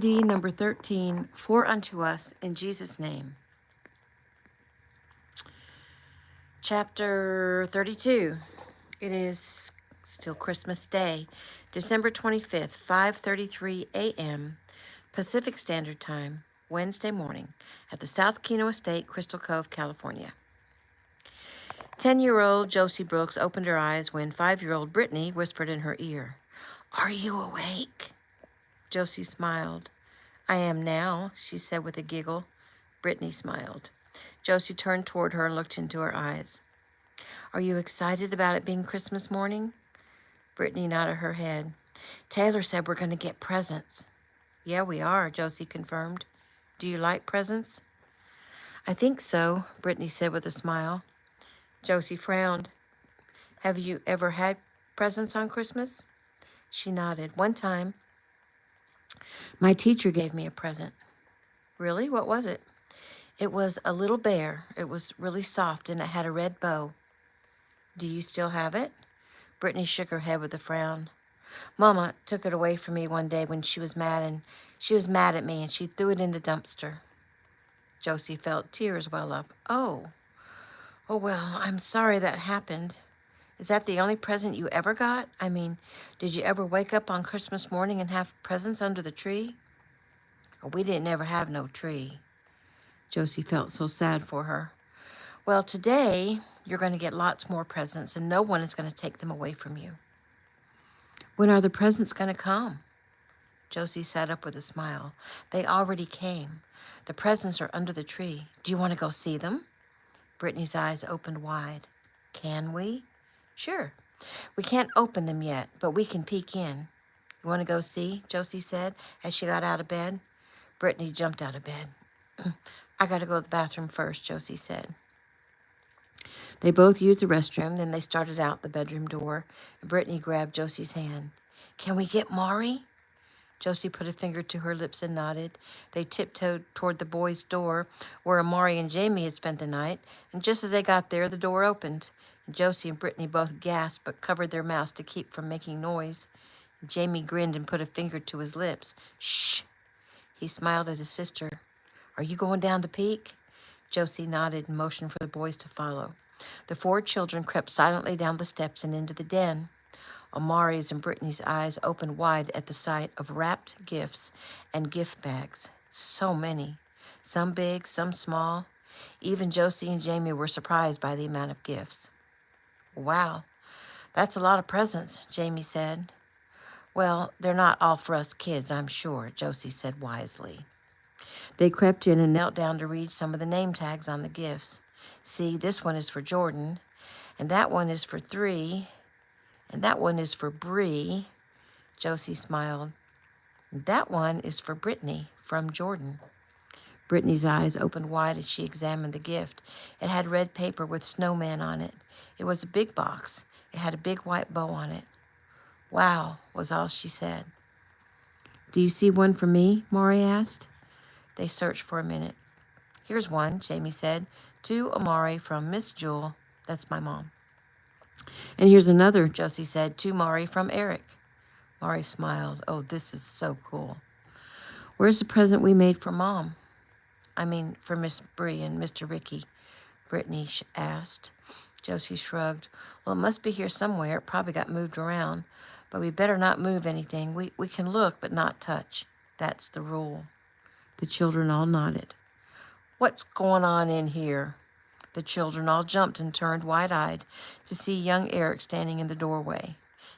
DND number 13, For Unto Us in Jesus' Name. Chapter 32. It is still Christmas Day, December 25th, 5:33 a.m. Pacific Standard Time, Wednesday morning, at the South Kino Estate, Crystal Cove, California. 10-year-old Josie Brooks opened her eyes when 5-year-old Brittany whispered in her ear, "Are you awake?" Josie smiled. "I am now," she said with a giggle. Brittany smiled. Josie turned toward her and looked into her eyes. "Are you excited about it being Christmas morning?" Brittany nodded her head. "Taylor said we're going to get presents." "Yeah, we are," Josie confirmed. "Do you like presents?" "I think so," Brittany said with a smile. Josie frowned. "Have you ever had presents on Christmas?" She nodded. "One time, my teacher gave me a present." "Really? What was it?" "It was a little bear. It was really soft and it had a red bow." "Do you still have it?" Brittany shook her head with a frown. "Mama took it away from me one day when she was mad at me and she threw it in the dumpster." Josie felt tears well up. Oh, well, I'm sorry that happened. Is that the only present you ever got? I mean, did you ever wake up on Christmas morning and have presents under the tree?" "Oh, we didn't ever have no tree." Josie felt so sad for her. "Well, today you're going to get lots more presents and no one is going to take them away from you." "When are the presents going to come?" Josie sat up with a smile. "They already came. The presents are under the tree. Do you want to go see them?" Brittany's eyes opened wide. "Can we?" "Sure. We can't open them yet, but we can peek in." "You want to go see?" Josie said as she got out of bed. Brittany jumped out of bed. "I got to go to the bathroom first," Josie said. They both used the restroom, then they started out the bedroom door. Brittany grabbed Josie's hand. "Can we get Maury?" Josie put a finger to her lips and nodded. They tiptoed toward the boys' door, where Amari and Jamie had spent the night, and just as they got there, the door opened. Josie and Brittany both gasped but covered their mouths to keep from making noise. Jamie grinned and put a finger to his lips. "Shh!" He smiled at his sister. "Are you going down to peek?" Josie nodded and motioned for the boys to follow. The 4 children crept silently down the steps and into the den. Amari's and Brittany's eyes opened wide at the sight of wrapped gifts and gift bags. So many. Some big, some small. Even Josie and Jamie were surprised by the amount of gifts. "Wow, that's a lot of presents," Jamie said. "Well, they're not all for us kids, I'm sure," Josie said wisely. They crept in and knelt down to read some of the name tags on the gifts. "See, this one is for Jordan, and that one is for 3, and that one is for Bree." Josie smiled. "That one is for Brittany, from Jordan." Brittany's eyes opened wide as she examined the gift. It had red paper with snowman on it. It was a big box. It had a big white bow on it. "Wow," was all she said. "Do you see one for me?" Maury asked. They searched for a minute. "Here's one," Jamie said. "To Amari from Miss Jewel." That's my mom. "And here's another," Josie said. "To Mari from Eric." Mari smiled. "Oh, this is so cool." "Where's the present we made for Mom? I mean, for Miss Bree and Mr. Ricky?" Brittany asked. Josie shrugged. "Well, it must be here somewhere. It probably got moved around. But we better not move anything. We can look, but not touch. That's the rule." The children all nodded. "What's going on in here?" The children all jumped and turned wide-eyed to see young Eric standing in the doorway.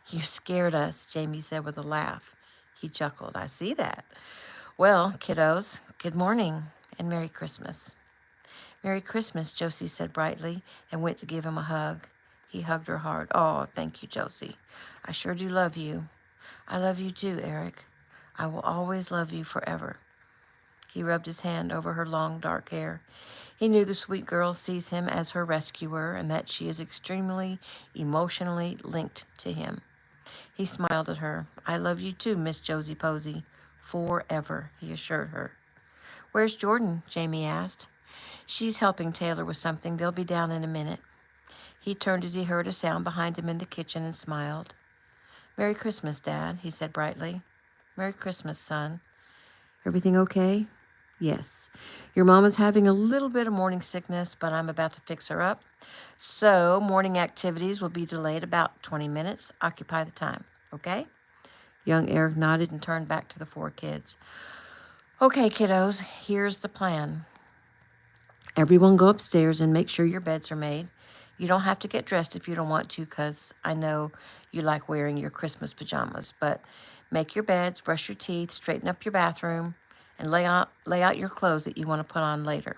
"You scared us," Jamie said with a laugh. He chuckled. "I see that. Well, kiddos, good morning and Merry Christmas." "Merry Christmas," Josie said brightly and went to give him a hug. He hugged her hard. "Oh, thank you, Josie. I sure do love you." "I love you too, Eric. I will always love you forever." He rubbed his hand over her long, dark hair. He knew the sweet girl sees him as her rescuer and that she is extremely emotionally linked to him. He smiled at her. "I love you too, Miss Josie Posey. Forever," he assured her. "Where's Jordan?" Jamie asked. "She's helping Taylor with something. They'll be down in a minute." He turned as he heard a sound behind him in the kitchen and smiled. "Merry Christmas, Dad," he said brightly. "Merry Christmas, son." Everything okay? Yes. Your mom is having a little bit of morning sickness, but I'm about to fix her up. So morning activities will be delayed about 20 minutes. Occupy the time, okay? Young Eric nodded and turned back to the 4 kids. Okay, kiddos, here's the plan. Everyone go upstairs and make sure your beds are made. You don't have to get dressed if you don't want to, because I know you like wearing your Christmas pajamas. But make your beds, brush your teeth, straighten up your bathroom, and lay out your clothes that you want to put on later.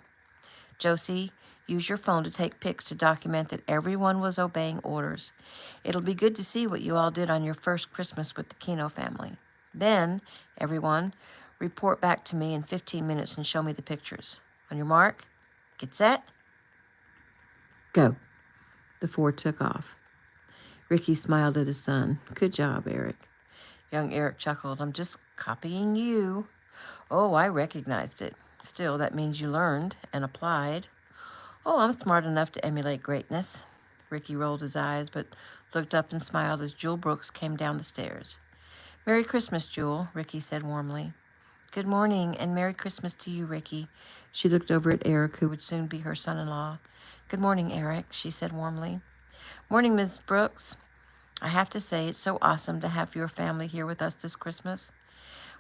Josie, use your phone to take pics to document that everyone was obeying orders. It'll be good to see what you all did on your first Christmas with the Kino family. Then, everyone, report back to me in 15 minutes and show me the pictures. On your mark, get set, go. The 4 took off. Ricky smiled at his son. Good job, Eric. Young Eric chuckled. I'm just copying you. Oh, I recognized it. Still, that means you learned and applied. Oh, I'm smart enough to emulate greatness. Ricky rolled his eyes, but looked up and smiled as Jewel Brooks came down the stairs. Merry Christmas, Jewel, Ricky said warmly. Good morning, and Merry Christmas to you, Ricky. She looked over at Eric, who would soon be her son-in-law. Good morning, Eric, she said warmly. Morning, Ms. Brooks. I have to say, it's so awesome to have your family here with us this Christmas.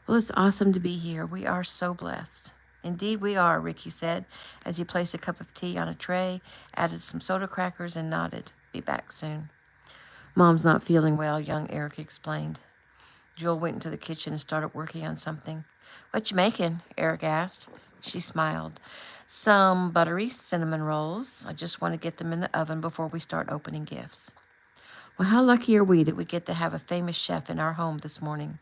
Well, it's awesome to be here. We are so blessed. Indeed we are, Ricky said, as he placed a cup of tea on a tray, added some soda crackers, and nodded. Be back soon. Mom's not feeling well, young Eric explained. Jewel went into the kitchen and started working on something. What you making? Eric asked. She smiled. Some buttery cinnamon rolls. I just want to get them in the oven before we start opening gifts. Well, how lucky are we that we get to have a famous chef in our home this morning?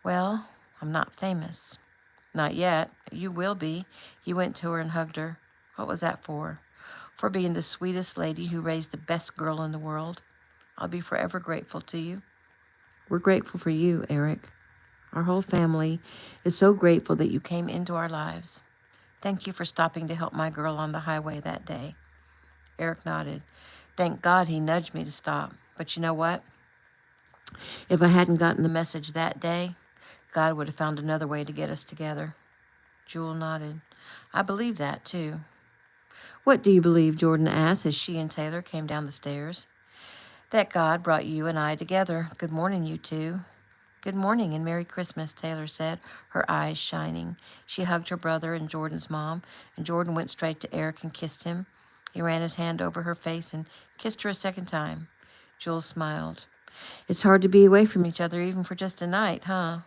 Well, I'm not famous. Not yet. You will be. He went to her and hugged her. What was that for? For being the sweetest lady who raised the best girl in the world. I'll be forever grateful to you. We're grateful for you, Eric. Our whole family is so grateful that you came into our lives. Thank you for stopping to help my girl on the highway that day. Eric nodded. Thank God he nudged me to stop. But you know what? If I hadn't gotten the message that day, God would have found another way to get us together. Jewel nodded. I believe that, too. What do you believe? Jordan asked as she and Taylor came down the stairs. That God brought you and I together. Good morning, you two. Good morning and Merry Christmas, Taylor said, her eyes shining. She hugged her brother and Jordan's mom, and Jordan went straight to Eric and kissed him. He ran his hand over her face and kissed her a second time. Jewel smiled. It's hard to be away from each other even for just a night, huh?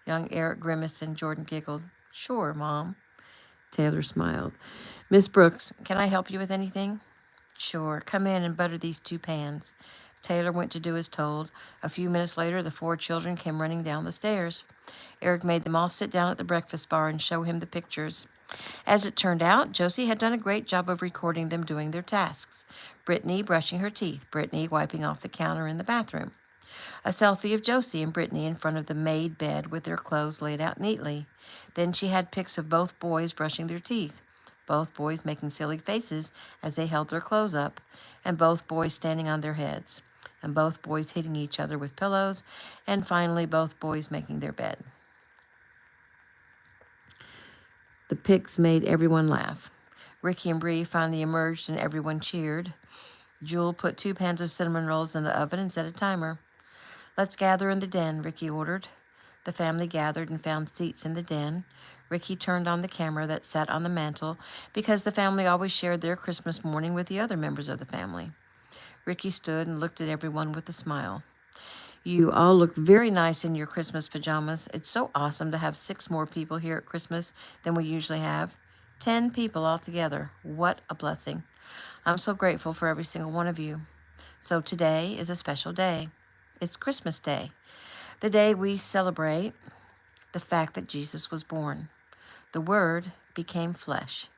Young Eric grimaced and Jordan giggled. Sure, Mom. Taylor smiled. Miss Brooks, can I help you with anything? Sure. Come in and butter these 2 pans. Taylor went to do as told. A few minutes later, the 4 children came running down the stairs. Eric made them all sit down at the breakfast bar and show him the pictures. As it turned out, Josie had done a great job of recording them doing their tasks. Brittany brushing her teeth, Brittany wiping off the counter in the bathroom. A selfie of Josie and Brittany in front of the made bed with their clothes laid out neatly. Then she had pics of both boys brushing their teeth, both boys making silly faces as they held their clothes up, and both boys standing on their heads, and both boys hitting each other with pillows, and finally both boys making their bed. The pics made everyone laugh. Ricky and Bree finally emerged and everyone cheered. Jewel put 2 pans of cinnamon rolls in the oven and set a timer. Let's gather in the den, Ricky ordered. The family gathered and found seats in the den. Ricky turned on the camera that sat on the mantel because the family always shared their Christmas morning with the other members of the family. Ricky stood and looked at everyone with a smile. You all look very nice in your Christmas pajamas. It's so awesome to have 6 more people here at Christmas than we usually have. 10 people altogether. What a blessing. I'm so grateful for every single one of you. So today is a special day. It's Christmas Day, the day we celebrate the fact that Jesus was born. The Word became flesh.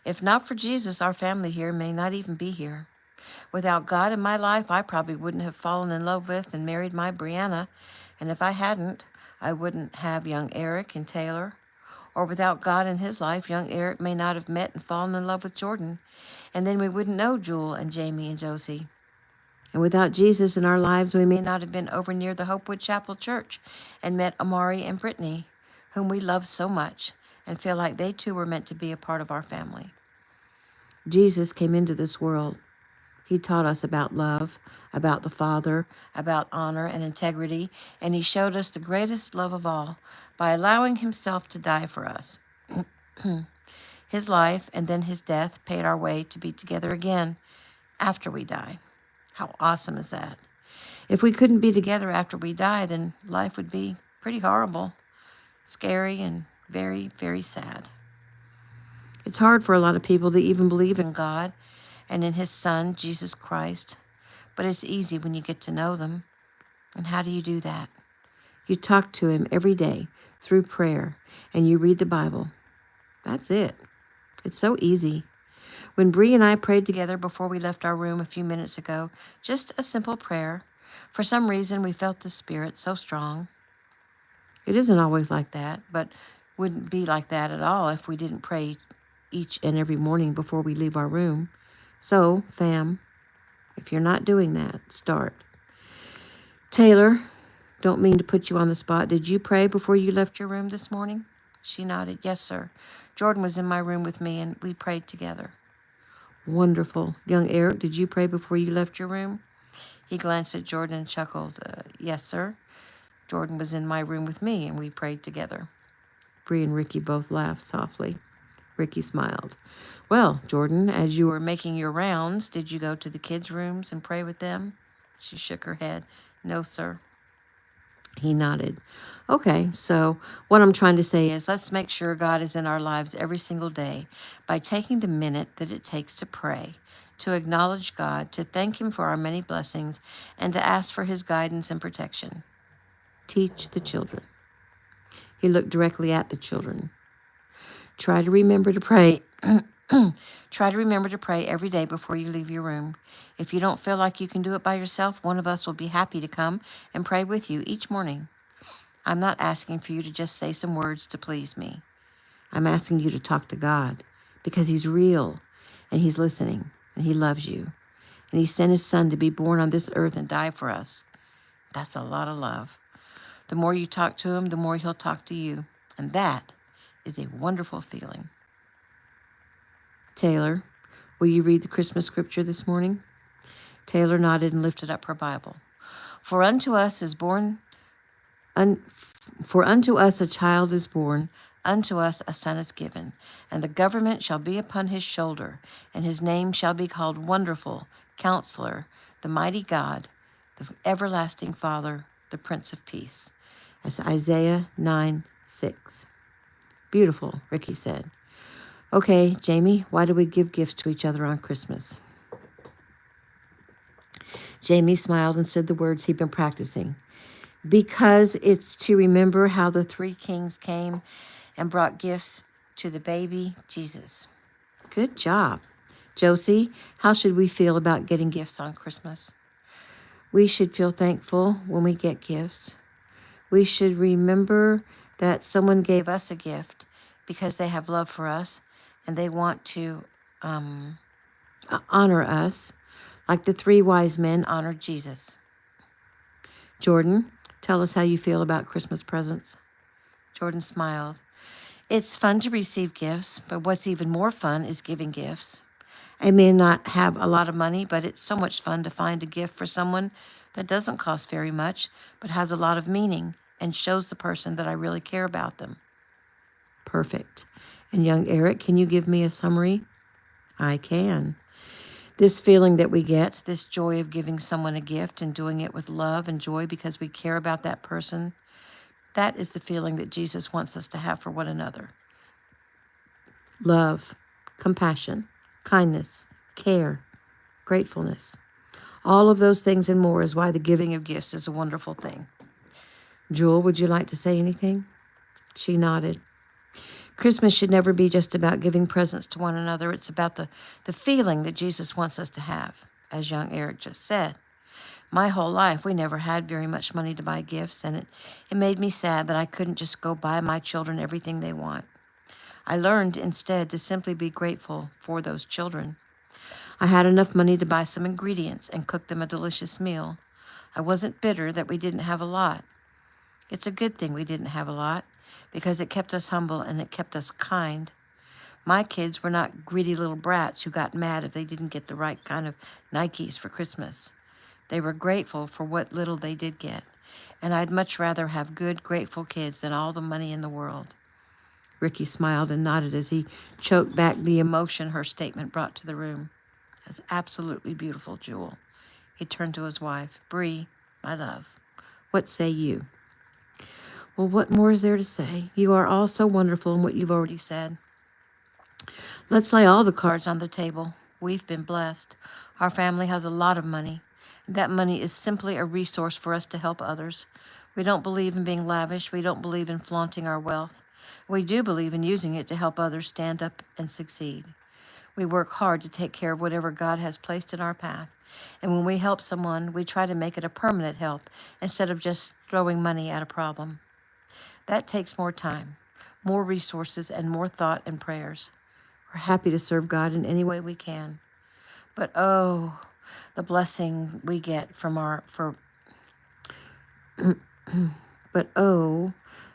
If not for Jesus, our family here may not even be here. Without God in my life, I probably wouldn't have fallen in love with and married my Brianna. And if I hadn't, I wouldn't have young Eric and Taylor. Or without God in his life, young Eric may not have met and fallen in love with Jordan. And then we wouldn't know Jewel and Jamie and Josie. And without Jesus in our lives, we may not have been over near the Hopewood Chapel Church and met Amari and Brittany. whom we love so much and feel like they too were meant to be a part of our family. Jesus came into this world. He taught us about love, about the Father, about honor and integrity, and he showed us the greatest love of all by allowing himself to die for us. His life and then his death paid our way to be together again after we die. How awesome is that? If we couldn't be together after we die, then life would be pretty horrible, scary, and very, very sad. It's hard for a lot of people to even believe in God and in his Son, Jesus Christ, but it's easy when you get to know them. And how do you do that? You talk to him every day through prayer, and you read the Bible. That's it. It's so easy. When Bree and I prayed together before we left our room a few minutes ago, just a simple prayer, for some reason we felt the Spirit so strong. It isn't always like that, but wouldn't be like that at all if we didn't pray each and every morning before we leave our room. So, fam, if you're not doing that, start. Taylor, don't mean to put you on the spot. Did you pray before you left your room this morning? She nodded. Yes, sir. Jordan was in my room with me, and we prayed together. Wonderful. Young Eric, did you pray before you left your room? He glanced at Jordan and chuckled. Yes, sir. Jordan was in my room with me, and we prayed together. Bree and Ricky both laughed softly. Ricky smiled. Well, Jordan, as you were making your rounds, did you go to the kids' rooms and pray with them? She shook her head. No, sir. He nodded. Okay, so what I'm trying to say is let's make sure God is in our lives every single day by taking the minute that it takes to pray, to acknowledge God, to thank him for our many blessings, and to ask for his guidance and protection. Teach the children. He looked directly at the children. Try to remember to pray. Try to remember to pray every day before you leave your room. If you don't feel like you can do it by yourself, one of us will be happy to come and pray with you each morning. I'm not asking for you to just say some words to please me. I'm asking you to talk to God because he's real and he's listening and he loves you. And he sent his son to be born on this earth and die for us. That's a lot of love. The more you talk to him, the more he'll talk to you. And that is a wonderful feeling. Taylor, will you read the Christmas scripture this morning? Taylor nodded and lifted up her Bible. For unto us is born, for unto us a child is born, unto us a son is given, and the government shall be upon his shoulder, and his name shall be called Wonderful, Counselor, the Mighty God, the Everlasting Father, the Prince of Peace. That's Isaiah 9:6. Beautiful, Ricky said. Okay, Jamie, why do we give gifts to each other on Christmas? Jamie smiled and said the words he'd been practicing. Because it's to remember how the three kings came and brought gifts to the baby Jesus. Good job. Josie, how should we feel about getting gifts on Christmas? We should feel thankful when we get gifts. We should remember that someone gave us a gift because they have love for us and they want to honor us like the three wise men honored Jesus. Jordan, tell us how you feel about Christmas presents. Jordan smiled. It's fun to receive gifts, but what's even more fun is giving gifts. I may not have a lot of money, but it's so much fun to find a gift for someone that doesn't cost very much, but has a lot of meaning and shows the person that I really care about them. Perfect. And young Eric, can you give me a summary? I can. This feeling that we get, this joy of giving someone a gift and doing it with love and joy because we care about that person, that is the feeling that Jesus wants us to have for one another. Love, compassion, kindness, care, gratefulness. All of those things and more is why the giving of gifts is a wonderful thing. Jewel, would you like to say anything? She nodded. Christmas should never be just about giving presents to one another. It's about the feeling that Jesus wants us to have, as young Eric just said. My whole life, we never had very much money to buy gifts, and it made me sad that I couldn't just go buy my children everything they want. I learned instead to simply be grateful for those children. I had enough money to buy some ingredients and cook them a delicious meal. I wasn't bitter that we didn't have a lot. It's a good thing we didn't have a lot. because it kept us humble and it kept us kind. My kids were not greedy little brats who got mad if they didn't get the right kind of Nikes for Christmas. They were grateful for what little they did get, and I'd much rather have good, grateful kids than all the money in the world. Ricky smiled and nodded as he choked back the emotion her statement brought to the room. That's absolutely beautiful, Jewel. He turned to his wife. Bree, my love, what say you? Well, what more is there to say? You are all so wonderful in what you've already said. Let's lay all the cards on the table. We've been blessed. Our family has a lot of money. That money is simply a resource for us to help others. We don't believe in being lavish. We don't believe in flaunting our wealth. We do believe in using it to help others stand up and succeed. We work hard to take care of whatever God has placed in our path. And when we help someone, we try to make it a permanent help instead of just throwing money at a problem. That takes more time, more resources, and more thought and prayers. We're happy to serve God in any way we can. But oh, the blessing we get from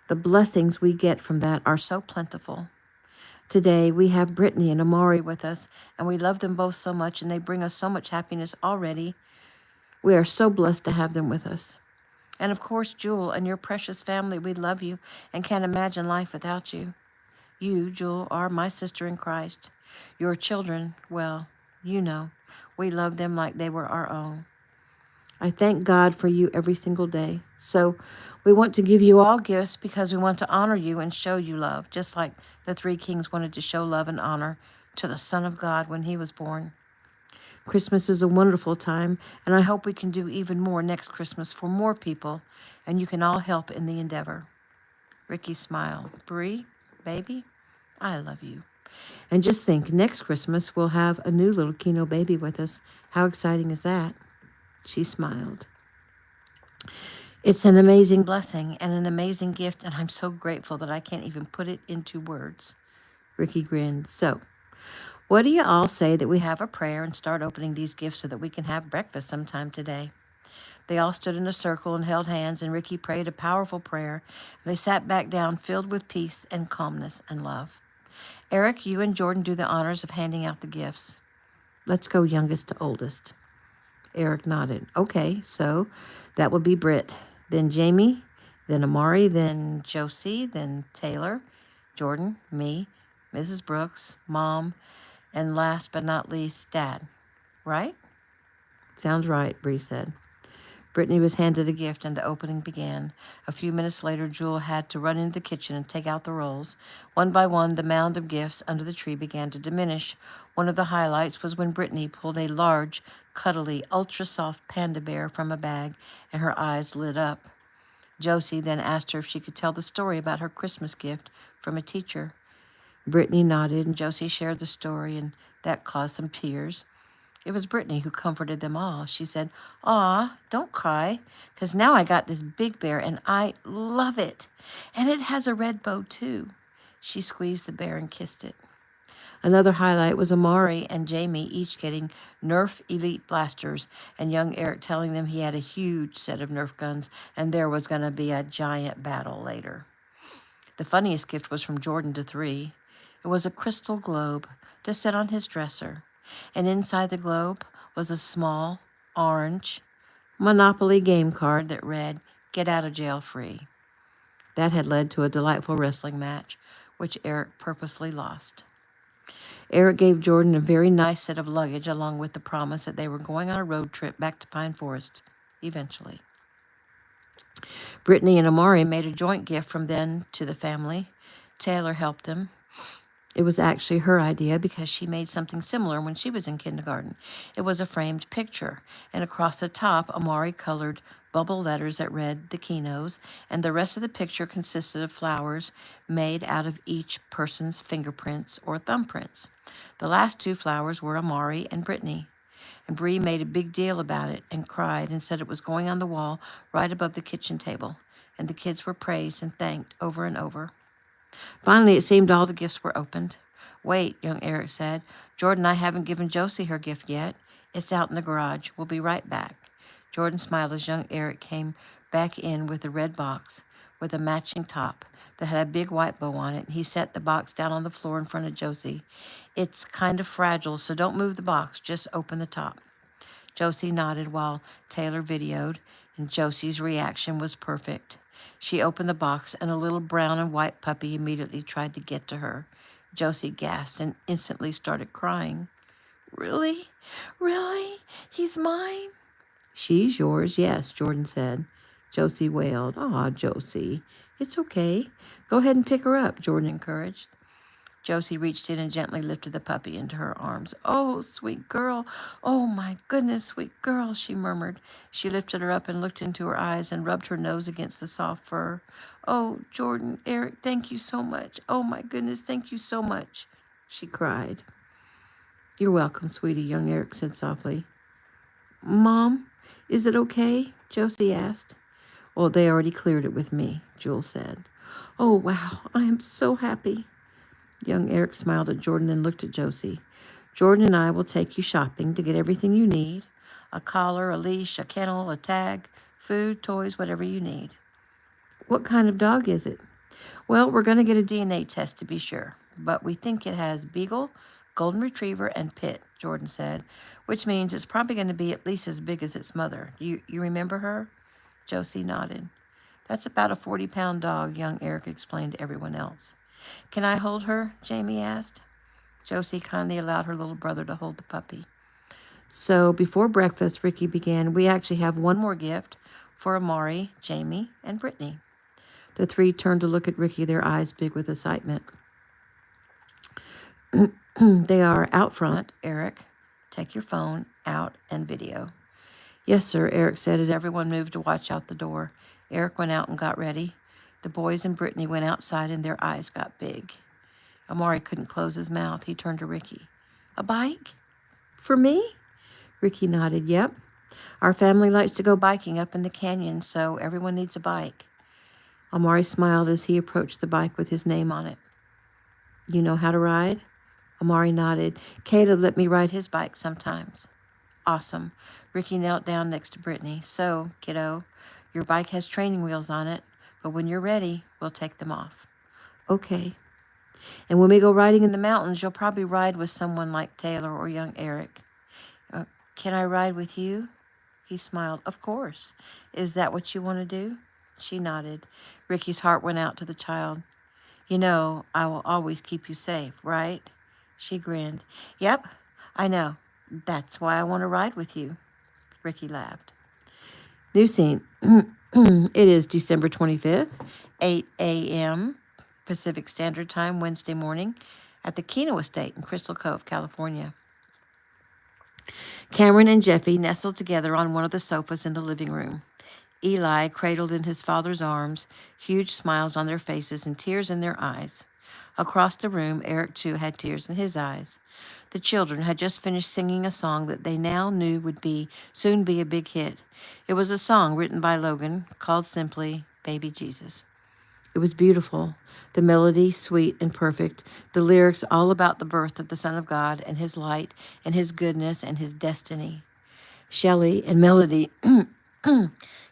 the blessings we get from that are so plentiful. Today, we have Brittany and Amari with us, and we love them both so much, and they bring us so much happiness already. We are so blessed to have them with us. And of course, Jewel and your precious family, we love you and can't imagine life without you. You, Jewel, are my sister in Christ. Your children, well, you know, we love them like they were our own. I thank God for you every single day. So we want to give you all gifts because we want to honor you and show you love, just like the three kings wanted to show love and honor to the Son of God when he was born. Christmas is a wonderful time, and I hope we can do even more next Christmas for more people, and you can all help in the endeavor. Ricky smiled. Bree, baby, I love you. And just think, next Christmas we'll have a new little Kino baby with us. How exciting is that? She smiled. It's an amazing blessing and an amazing gift, and I'm so grateful that I can't even put it into words. Ricky grinned. So, what do you all say that we have a prayer and start opening these gifts so that we can have breakfast sometime today? They all stood in a circle and held hands, and Ricky prayed a powerful prayer. They sat back down, filled with peace and calmness and love. Eric, you and Jordan do the honors of handing out the gifts. Let's go youngest to oldest. Eric nodded. Okay, so that would be Britt, then Jamie, then Amari, then Josie, then Taylor, Jordan, me, Mrs. Brooks, Mom, and last but not least, Dad. Right? Sounds right, Bree said. Brittany was handed a gift, and the opening began. A few minutes later, Jewel had to run into the kitchen and take out the rolls. One by one, the mound of gifts under the tree began to diminish. One of the highlights was when Brittany pulled a large, cuddly, ultra-soft panda bear from a bag, and her eyes lit up. Josie then asked her if she could tell the story about her Christmas gift from a teacher. Brittany nodded, and Josie shared the story, and that caused some tears. It was Brittany who comforted them all. She said, "Aw, don't cry, 'cause now I got this big bear, and I love it. And it has a red bow, too." She squeezed the bear and kissed it. Another highlight was Amari and Jamie each getting Nerf Elite blasters, and young Eric telling them he had a huge set of Nerf guns, and there was going to be a giant battle later. The funniest gift was from Jordan to 3. It was a crystal globe to sit on his dresser. And inside the globe was a small, orange Monopoly game card that read, "Get out of jail free." That had led to a delightful wrestling match, which Eric purposely lost. Eric gave Jordan a very nice set of luggage, along with the promise that they were going on a road trip back to Pine Forest, eventually. Brittany and Amari made a joint gift from them to the family. Taylor helped them. It was actually her idea because she made something similar when she was in kindergarten. It was a framed picture, and across the top, Amari colored bubble letters that read the Kinos, and the rest of the picture consisted of flowers made out of each person's fingerprints or thumbprints. The last 2 flowers were Amari and Brittany. And Bree made a big deal about it and cried and said it was going on the wall right above the kitchen table, and the kids were praised and thanked over and over. Finally, it seemed all the gifts were opened. "Wait," young Eric said. "Jordan, I haven't given Josie her gift yet. It's out in the garage. We'll be right back." Jordan smiled as young Eric came back in with the red box. with a matching top that had a big white bow on it. He set the box down on the floor in front of Josie. It's kind of fragile, so don't move the box. Just open the top. Josie nodded while Taylor videoed, and Josie's reaction was perfect. She opened the box, and a little brown and white puppy immediately tried to get to her. Josie gasped and instantly started crying. Really? Really? He's mine? She's yours, yes, Jordan said. Josie wailed. Aw, Josie, it's okay. Go ahead and pick her up, Jordan encouraged. Josie reached in and gently lifted the puppy into her arms. Oh, sweet girl. Oh, my goodness, sweet girl, she murmured. She lifted her up and looked into her eyes and rubbed her nose against the soft fur. Oh, Jordan, Eric, thank you so much. Oh, my goodness, thank you so much, she cried. You're welcome, sweetie, young Eric said softly. Mom, is it okay? Josie asked. Well, they already cleared it with me, Jules said. Oh, wow, I am so happy. Young Eric smiled at Jordan and looked at Josie. Jordan and I will take you shopping to get everything you need. A collar, a leash, a kennel, a tag, food, toys, whatever you need. What kind of dog is it? Well, we're going to get a DNA test to be sure, but we think it has Beagle, Golden Retriever, and Pit, Jordan said, which means it's probably going to be at least as big as its mother. You remember her? Josie nodded. That's about a 40-pound dog, young Eric explained to everyone else. Can I hold her? Jamie asked. Josie kindly allowed her little brother to hold the puppy. So before breakfast, Ricky began, we actually have one more gift for Amari, Jamie, and Brittany. The three turned to look at Ricky, their eyes big with excitement. They are out front, Eric. Take your phone out and video. Yes, sir, Eric said as everyone moved to watch out the door. Eric went out and got ready. The boys and Brittany went outside and their eyes got big. Amari couldn't close his mouth. He turned to Ricky. A bike? For me? Ricky nodded. Yep. Our family likes to go biking up in the canyon, so everyone needs a bike. Amari smiled as he approached the bike with his name on it. You know how to ride? Amari nodded. Caleb let me ride his bike sometimes. Awesome. Ricky knelt down next to Brittany. So, kiddo, your bike has training wheels on it, but when you're ready, we'll take them off. Okay. And when we go riding in the mountains, you'll probably ride with someone like Taylor or young Eric. Can I ride with you? He smiled. Of course. Is that what you want to do? She nodded. Ricky's heart went out to the child. You know, I will always keep you safe, right? She grinned. Yep, I know. That's why I want to ride with you. Ricky laughed. New scene. It is December 25th, 8 a.m. Pacific Standard Time, Wednesday morning, at the Kino estate in Crystal Cove, California. Cameron and Jeffy nestled together on one of the sofas in the living room. Eli cradled in his father's arms, huge smiles on their faces and tears in their eyes. Across the room, Eric, too, had tears in his eyes. The children had just finished singing a song that they now knew would soon be a big hit. It was a song written by Logan, called simply Baby Jesus. It was beautiful, the melody sweet and perfect, the lyrics all about the birth of the Son of God and his light and his goodness and his destiny. Shelley and Melody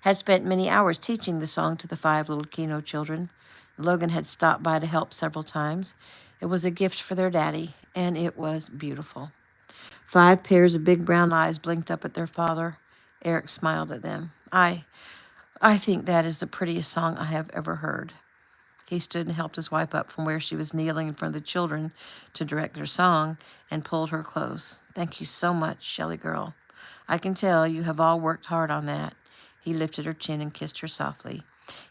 had spent many hours teaching the song to the 5 little Kino children. Logan had stopped by to help several times. It was a gift for their daddy, and it was beautiful. 5 pairs of big brown eyes blinked up at their father. Eric smiled at them. I think that is the prettiest song I have ever heard. He stood and helped his wife up from where she was kneeling in front of the children to direct their song and pulled her close. Thank you so much, Shelley girl. I can tell you have all worked hard on that. He lifted her chin and kissed her softly.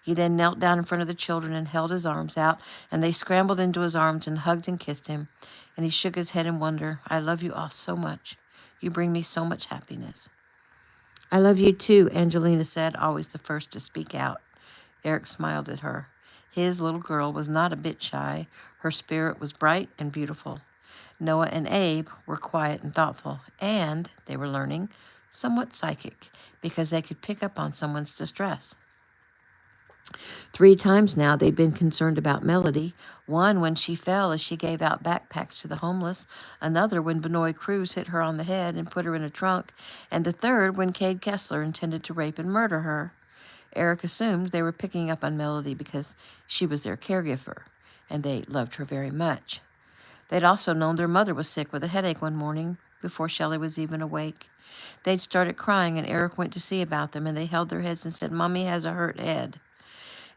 He then knelt down in front of the children and held his arms out, and they scrambled into his arms and hugged and kissed him. And he shook his head in wonder. I love you all so much. You bring me so much happiness. I love you too, Angelina said, always the first to speak out. Eric smiled at her. His little girl was not a bit shy. Her spirit was bright and beautiful. Noah and Abe were quiet and thoughtful, and, they were learning, somewhat psychic, because they could pick up on someone's distress. 3 times now they'd been concerned about Melody. One when she fell as she gave out backpacks to the homeless. Another when Benoit Cruz hit her on the head and put her in a trunk. And the third when Cade Kessler intended to rape and murder her. Eric assumed they were picking up on Melody because she was their caregiver, and they loved her very much. They'd also known their mother was sick with a headache one morning before Shelley was even awake. They'd started crying, and Eric went to see about them, and they held their heads and said, "Mommy has a hurt head."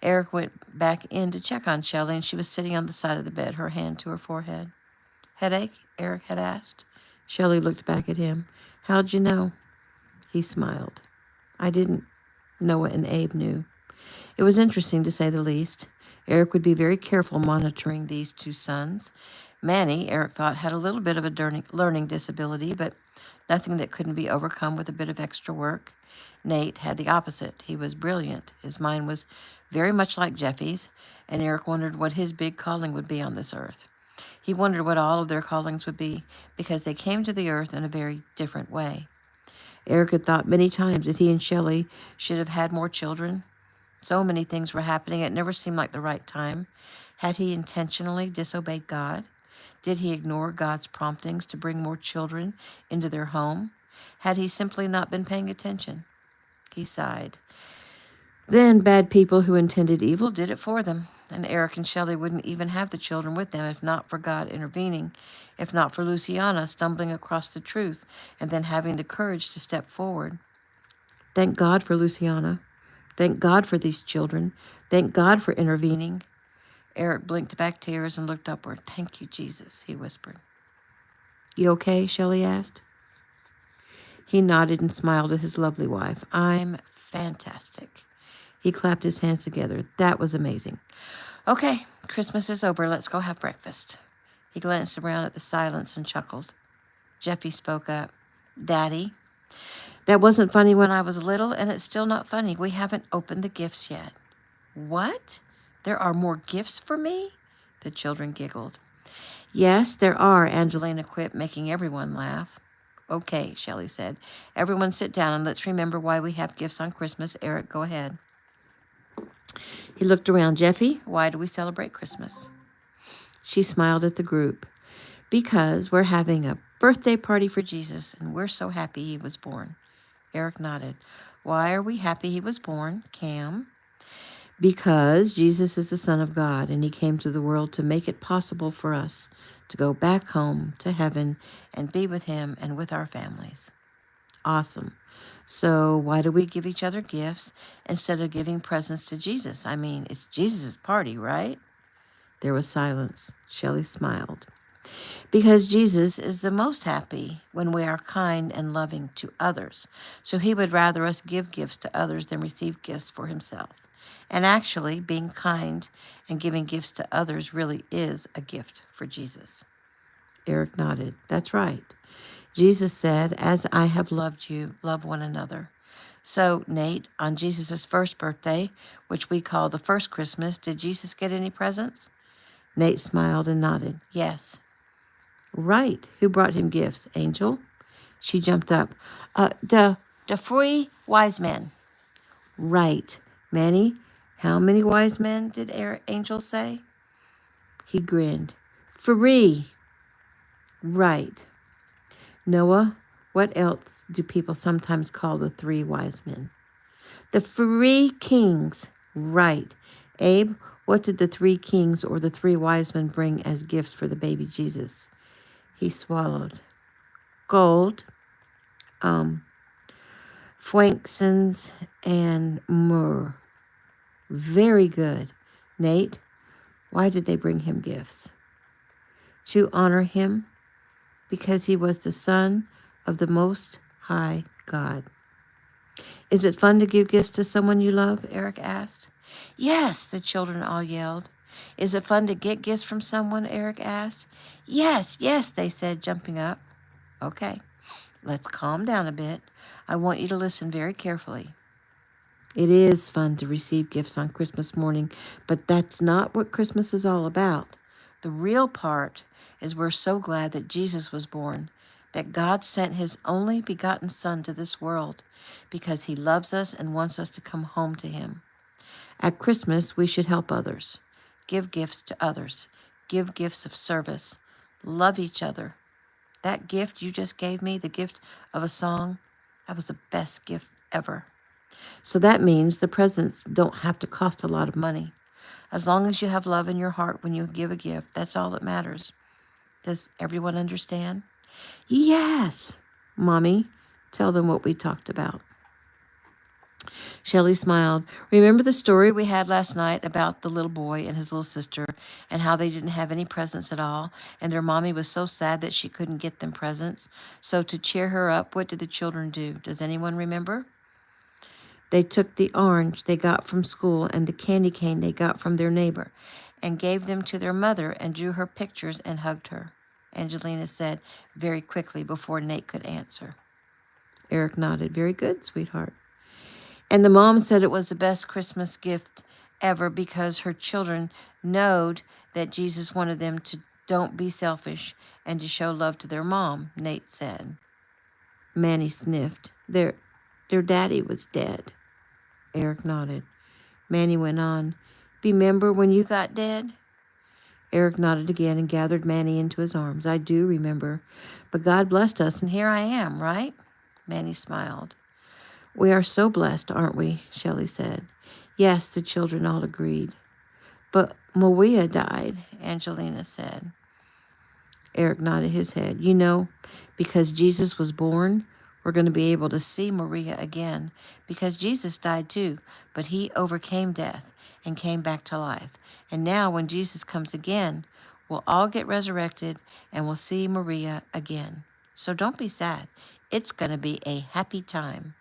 Eric went back in to check on Shelley, and she was sitting on the side of the bed, her hand to her forehead. "Headache?" Eric had asked. Shelley looked back at him. "How'd you know?" He smiled. "I didn't." Noah and Abe knew. It was interesting, to say the least. Eric would be very careful monitoring these two sons. Manny, Eric thought, had a little bit of a learning disability, but nothing that couldn't be overcome with a bit of extra work. Nate had the opposite. He was brilliant. His mind was very much like Jeffy's, and Eric wondered what his big calling would be on this earth. He wondered what all of their callings would be, because they came to the earth in a very different way. Eric had thought many times that he and Shelley should have had more children. So many things were happening, it never seemed like the right time. Had he intentionally disobeyed God? Did he ignore God's promptings to bring more children into their home? Had he simply not been paying attention? He sighed. Then bad people who intended evil did it for them, and Eric and Shelley wouldn't even have the children with them if not for God intervening, if not for Luciana stumbling across the truth and then having the courage to step forward. Thank God for Luciana. Thank God for these children. Thank God for intervening. Eric blinked back tears and looked upward. "Thank you, Jesus," he whispered. "You okay?" Shelley asked. He nodded and smiled at his lovely wife. "I'm fantastic." He clapped his hands together. "That was amazing. Okay, Christmas is over. Let's go have breakfast." He glanced around at the silence and chuckled. Jeffy spoke up. "Daddy, that wasn't funny when I was little, and it's still not funny. We haven't opened the gifts yet." "What? There are more gifts for me?" The children giggled. "Yes, there are," Angelina quipped, making everyone laugh. "Okay," Shelley said. "Everyone sit down and let's remember why we have gifts on Christmas. Eric, go ahead." He looked around. "Jeffy, why do we celebrate Christmas?" She smiled at the group. "Because we're having a birthday party for Jesus, and we're so happy he was born." Eric nodded. "Why are we happy he was born, Cam?" "Because Jesus is the Son of God, and he came to the world to make it possible for us to go back home to heaven and be with him and with our families." "Awesome. So why do we give each other gifts instead of giving presents to Jesus? I mean, it's Jesus' party, right?" There was silence. Shelley smiled. "Because Jesus is the most happy when we are kind and loving to others. So he would rather us give gifts to others than receive gifts for himself. And actually, being kind and giving gifts to others really is a gift for Jesus." Eric nodded. "That's right. Jesus said, 'As I have loved you, love one another.' So, Nate, on Jesus' first birthday, which we call the first Christmas, did Jesus get any presents?" Nate smiled and nodded. "Yes." "Right. Who brought him gifts? Angel?" She jumped up. The 3 wise men." "Right. Manny, how many wise men did Angel say?" He grinned. "3. Right. Noah, what else do people sometimes call the 3 wise men?" "The 3 kings." "Right. Abe, what did the 3 kings or the 3 wise men bring as gifts for the baby Jesus?" He swallowed. "Gold, frankincense, and myrrh." "Very good. Nate, why did they bring him gifts?" "To honor him, because he was the Son of the Most High God." "Is it fun to give gifts to someone you love?" Eric asked. "Yes," the children all yelled. "Is it fun to get gifts from someone?" Eric asked. "Yes, yes," they said, jumping up. "Okay, let's calm down a bit. I want you to listen very carefully. It is fun to receive gifts on Christmas morning, but that's not what Christmas is all about. The real part is we're so glad that Jesus was born, that God sent his only begotten Son to this world because he loves us and wants us to come home to him. At Christmas, we should help others, give gifts to others, give gifts of service, love each other. That gift you just gave me, the gift of a song, that was the best gift ever. So that means the presents don't have to cost a lot of money. As long as you have love in your heart when you give a gift, that's all that matters. Does everyone understand? Yes, Mommy. Tell them what we talked about. Shelley smiled. Remember the story we had last night about the little boy and his little sister and how they didn't have any presents at all, and their mommy was so sad that she couldn't get them presents? So to cheer her up, what did the children do? Does anyone remember? They took the orange they got from school and the candy cane they got from their neighbor and gave them to their mother and drew her pictures and hugged her, Angelina said very quickly before Nate could answer. Eric nodded. Very good, sweetheart. And the mom said it was the best Christmas gift ever because her children knowed that Jesus wanted them to don't be selfish and to show love to their mom, Nate said. Manny sniffed. Their daddy was dead. Eric nodded. Manny went on. Remember when you got dead? Eric nodded again and gathered Manny into his arms. I do remember. But God blessed us, and here I am, right? Manny smiled. We are so blessed, aren't we? Shelley said. Yes, the children all agreed. But Maria died, Angelina said. Eric nodded his head. You know, because Jesus was born, we're going to be able to see Maria again. Because Jesus died too, but he overcame death and came back to life. And now when Jesus comes again, we'll all get resurrected and we'll see Maria again. So don't be sad. It's going to be a happy time.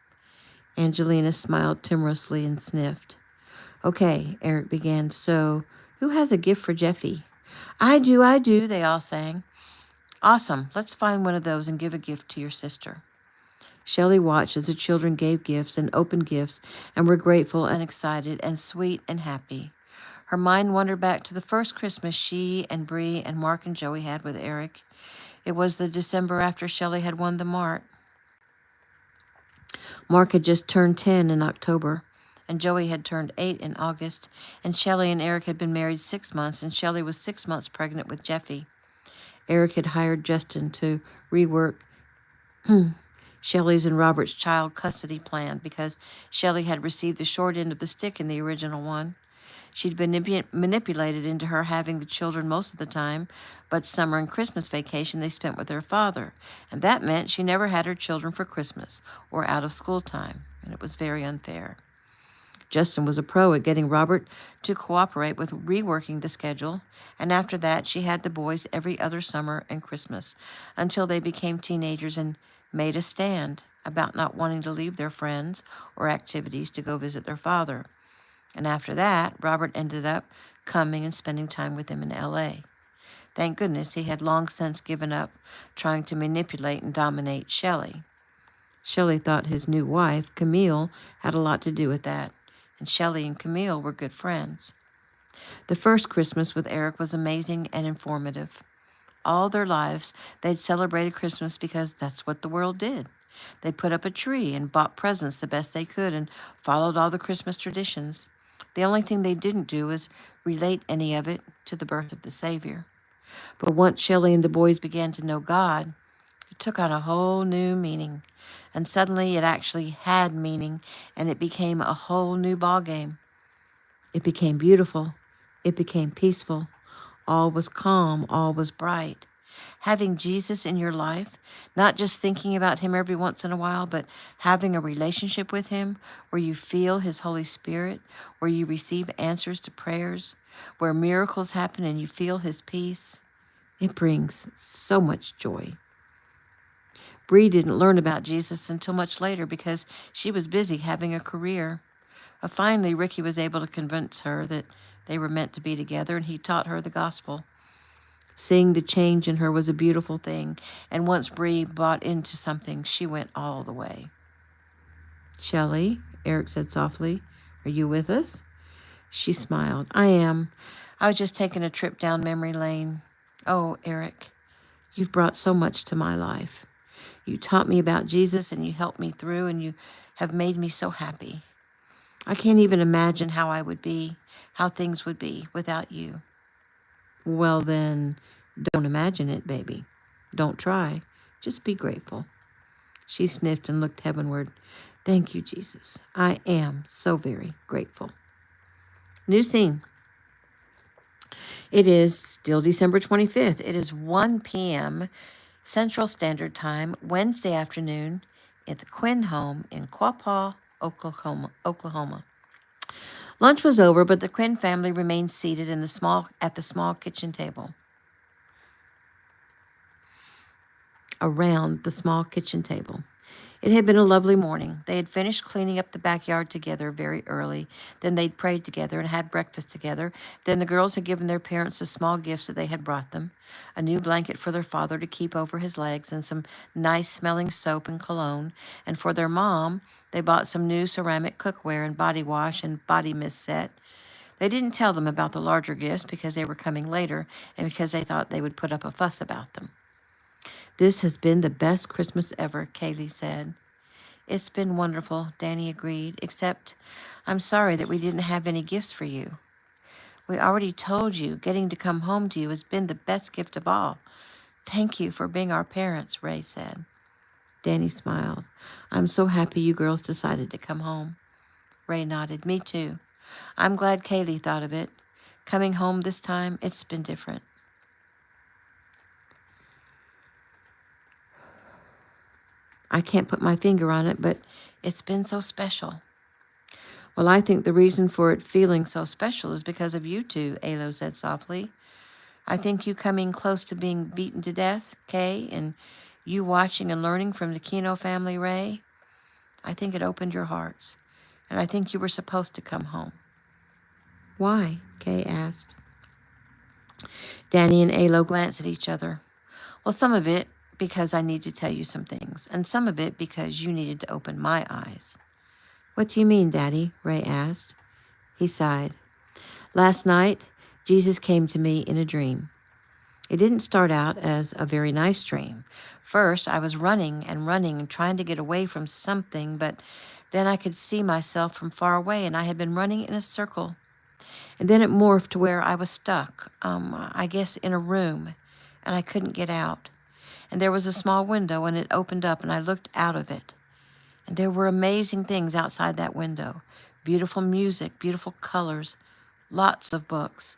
Angelina smiled timorously and sniffed. Okay, Eric began. So, who has a gift for Jeffy? I do, they all sang. Awesome. Let's find one of those and give a gift to your sister. Shelley watched as the children gave gifts and opened gifts and were grateful and excited and sweet and happy. Her mind wandered back to the first Christmas she and Bree and Mark and Joey had with Eric. It was the December after Shelley had won the mart. Mark had just turned 10 in October, and Joey had turned 8 in August, and Shelley and Eric had been married 6 months, and Shelley was 6 months pregnant with Jeffy. Eric had hired Justin to rework Shelley's and Robert's child custody plan because Shelley had received the short end of the stick in the original one. She'd been manipulated into her having the children most of the time, but summer and Christmas vacation they spent with her father, and that meant she never had her children for Christmas or out of school time, and it was very unfair. Justin was a pro at getting Robert to cooperate with reworking the schedule, and after that she had the boys every other summer and Christmas until they became teenagers and made a stand about not wanting to leave their friends or activities to go visit their father. And after that, Robert ended up coming and spending time with them in L.A. Thank goodness he had long since given up trying to manipulate and dominate Shelley. Shelley thought his new wife, Camille, had a lot to do with that, and Shelley and Camille were good friends. The first Christmas with Eric was amazing and informative. All their lives, they'd celebrated Christmas because that's what the world did. They put up a tree and bought presents the best they could and followed all the Christmas traditions. The only thing they didn't do was relate any of it to the birth of the Savior. But once Shelley and the boys began to know God, it took on a whole new meaning. And suddenly it actually had meaning, and it became a whole new ballgame. It became beautiful. It became peaceful. All was calm. All was bright. Having Jesus in your life, not just thinking about him every once in a while, but having a relationship with him where you feel his Holy Spirit, where you receive answers to prayers, where miracles happen and you feel his peace, it brings so much joy. Bree didn't learn about Jesus until much later because she was busy having a career. Finally, Ricky was able to convince her that they were meant to be together, and he taught her the gospel. Seeing the change in her was a beautiful thing, and once Bree bought into something, she went all the way. Shelley, Eric said softly, are you with us? She smiled. I am. I was just taking a trip down memory lane. Oh, Eric, you've brought so much to my life. You taught me about Jesus, and you helped me through, and you have made me so happy. I can't even imagine how I would be, how things would be without you. Well, then, don't imagine it, baby. Don't try. Just be grateful. She sniffed and looked heavenward. Thank you, Jesus. I am so very grateful. New scene. It is still December 25th. It is 1 p.m. Central Standard Time, Wednesday afternoon, at the Quinn home in Quapaw, Oklahoma. Lunch was over, but the Quinn family remained seated at the small kitchen table. Around the small kitchen table. It had been a lovely morning. They had finished cleaning up the backyard together very early. Then they'd prayed together and had breakfast together. Then the girls had given their parents the small gifts that they had brought them. A new blanket for their father to keep over his legs and some nice-smelling soap and cologne. And for their mom, they bought some new ceramic cookware and body wash and body mist set. They didn't tell them about the larger gifts because they were coming later and because they thought they would put up a fuss about them. This has been the best Christmas ever, Cali said. It's been wonderful, Danny agreed, except I'm sorry that we didn't have any gifts for you. We already told you getting to come home to you has been the best gift of all. Thank you for being our parents, Ray said. Danny smiled. I'm so happy you girls decided to come home. Ray nodded. Me too. I'm glad Cali thought of it. Coming home this time, it's been different. I can't put my finger on it, but it's been so special. Well, I think the reason for it feeling so special is because of you two, Alo said softly. I think you coming close to being beaten to death, Kay, and you watching and learning from the Kino family, Ray, I think it opened your hearts, and I think you were supposed to come home. Why? Kay asked. Danny and Alo glanced at each other. Well, some of it because I need to tell you some things, and some of it because you needed to open my eyes. What do you mean, Daddy? Ray asked. He sighed. Last night, Jesus came to me in a dream. It didn't start out as a very nice dream. First, I was running and trying to get away from something, but then I could see myself from far away, and I had been running in a circle. And then it morphed to where I was stuck, I guess in a room, and I couldn't get out. And there was a small window, and it opened up, and I looked out of it. And there were amazing things outside that window. Beautiful music, beautiful colors, lots of books,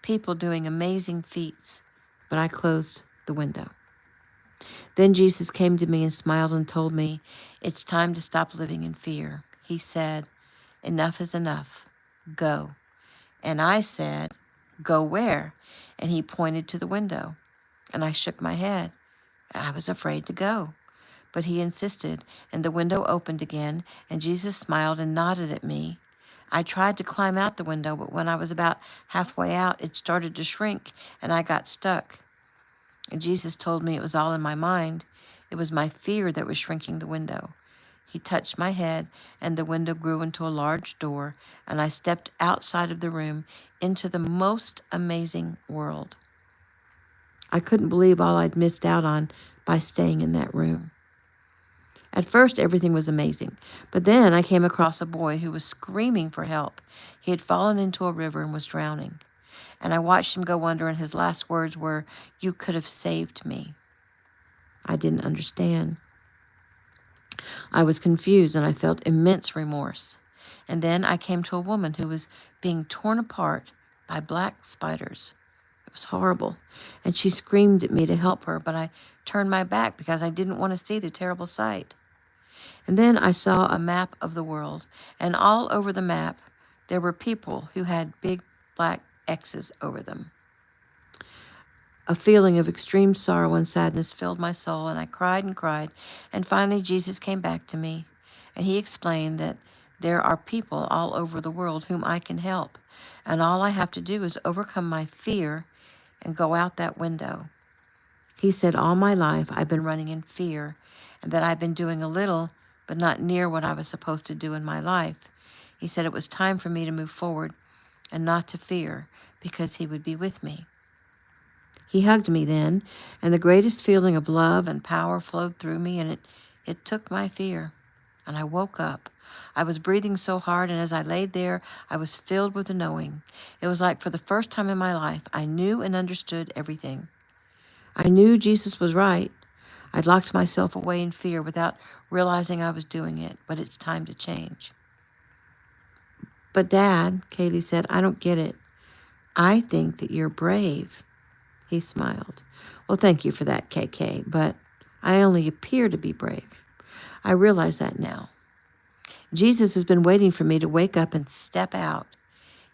people doing amazing feats. But I closed the window. Then Jesus came to me and smiled and told me, it's time to stop living in fear. He said, enough is enough. Go. And I said, go where? And he pointed to the window. And I shook my head. I was afraid to go. But he insisted, and the window opened again, and Jesus smiled and nodded at me. I tried to climb out the window, but when I was about halfway out, it started to shrink, and I got stuck. And Jesus told me it was all in my mind. It was my fear that was shrinking the window. He touched my head, and the window grew into a large door, and I stepped outside of the room into the most amazing world. I couldn't believe all I'd missed out on by staying in that room. At first, everything was amazing, but then I came across a boy who was screaming for help. He had fallen into a river and was drowning, and I watched him go under, and his last words were, you could have saved me. I didn't understand. I was confused, and I felt immense remorse. And then I came to a woman who was being torn apart by black spiders. It was horrible, and she screamed at me to help her, but I turned my back because I didn't want to see the terrible sight. And then I saw a map of the world, and all over the map there were people who had big black X's over them. A feeling of extreme sorrow and sadness filled my soul, and I cried, and finally Jesus came back to me, and he explained that there are people all over the world whom I can help, and all I have to do is overcome my fear and go out that window. He said all my life I've been running in fear, and that I've been doing a little, but not near what I was supposed to do in my life. He said it was time for me to move forward and not to fear, because he would be with me. He hugged me then, and the greatest feeling of love and power flowed through me, and it took my fear. And I woke up. I was breathing so hard, and as I laid there, I was filled with a knowing. It was like for the first time in my life, I knew and understood everything. I knew Jesus was right. I'd locked myself away in fear without realizing I was doing it, but it's time to change. But Dad, Kaylee said, I don't get it. I think that you're brave. He smiled. Well, thank you for that, KK, but I only appear to be brave. I realize that now. Jesus has been waiting for me to wake up and step out.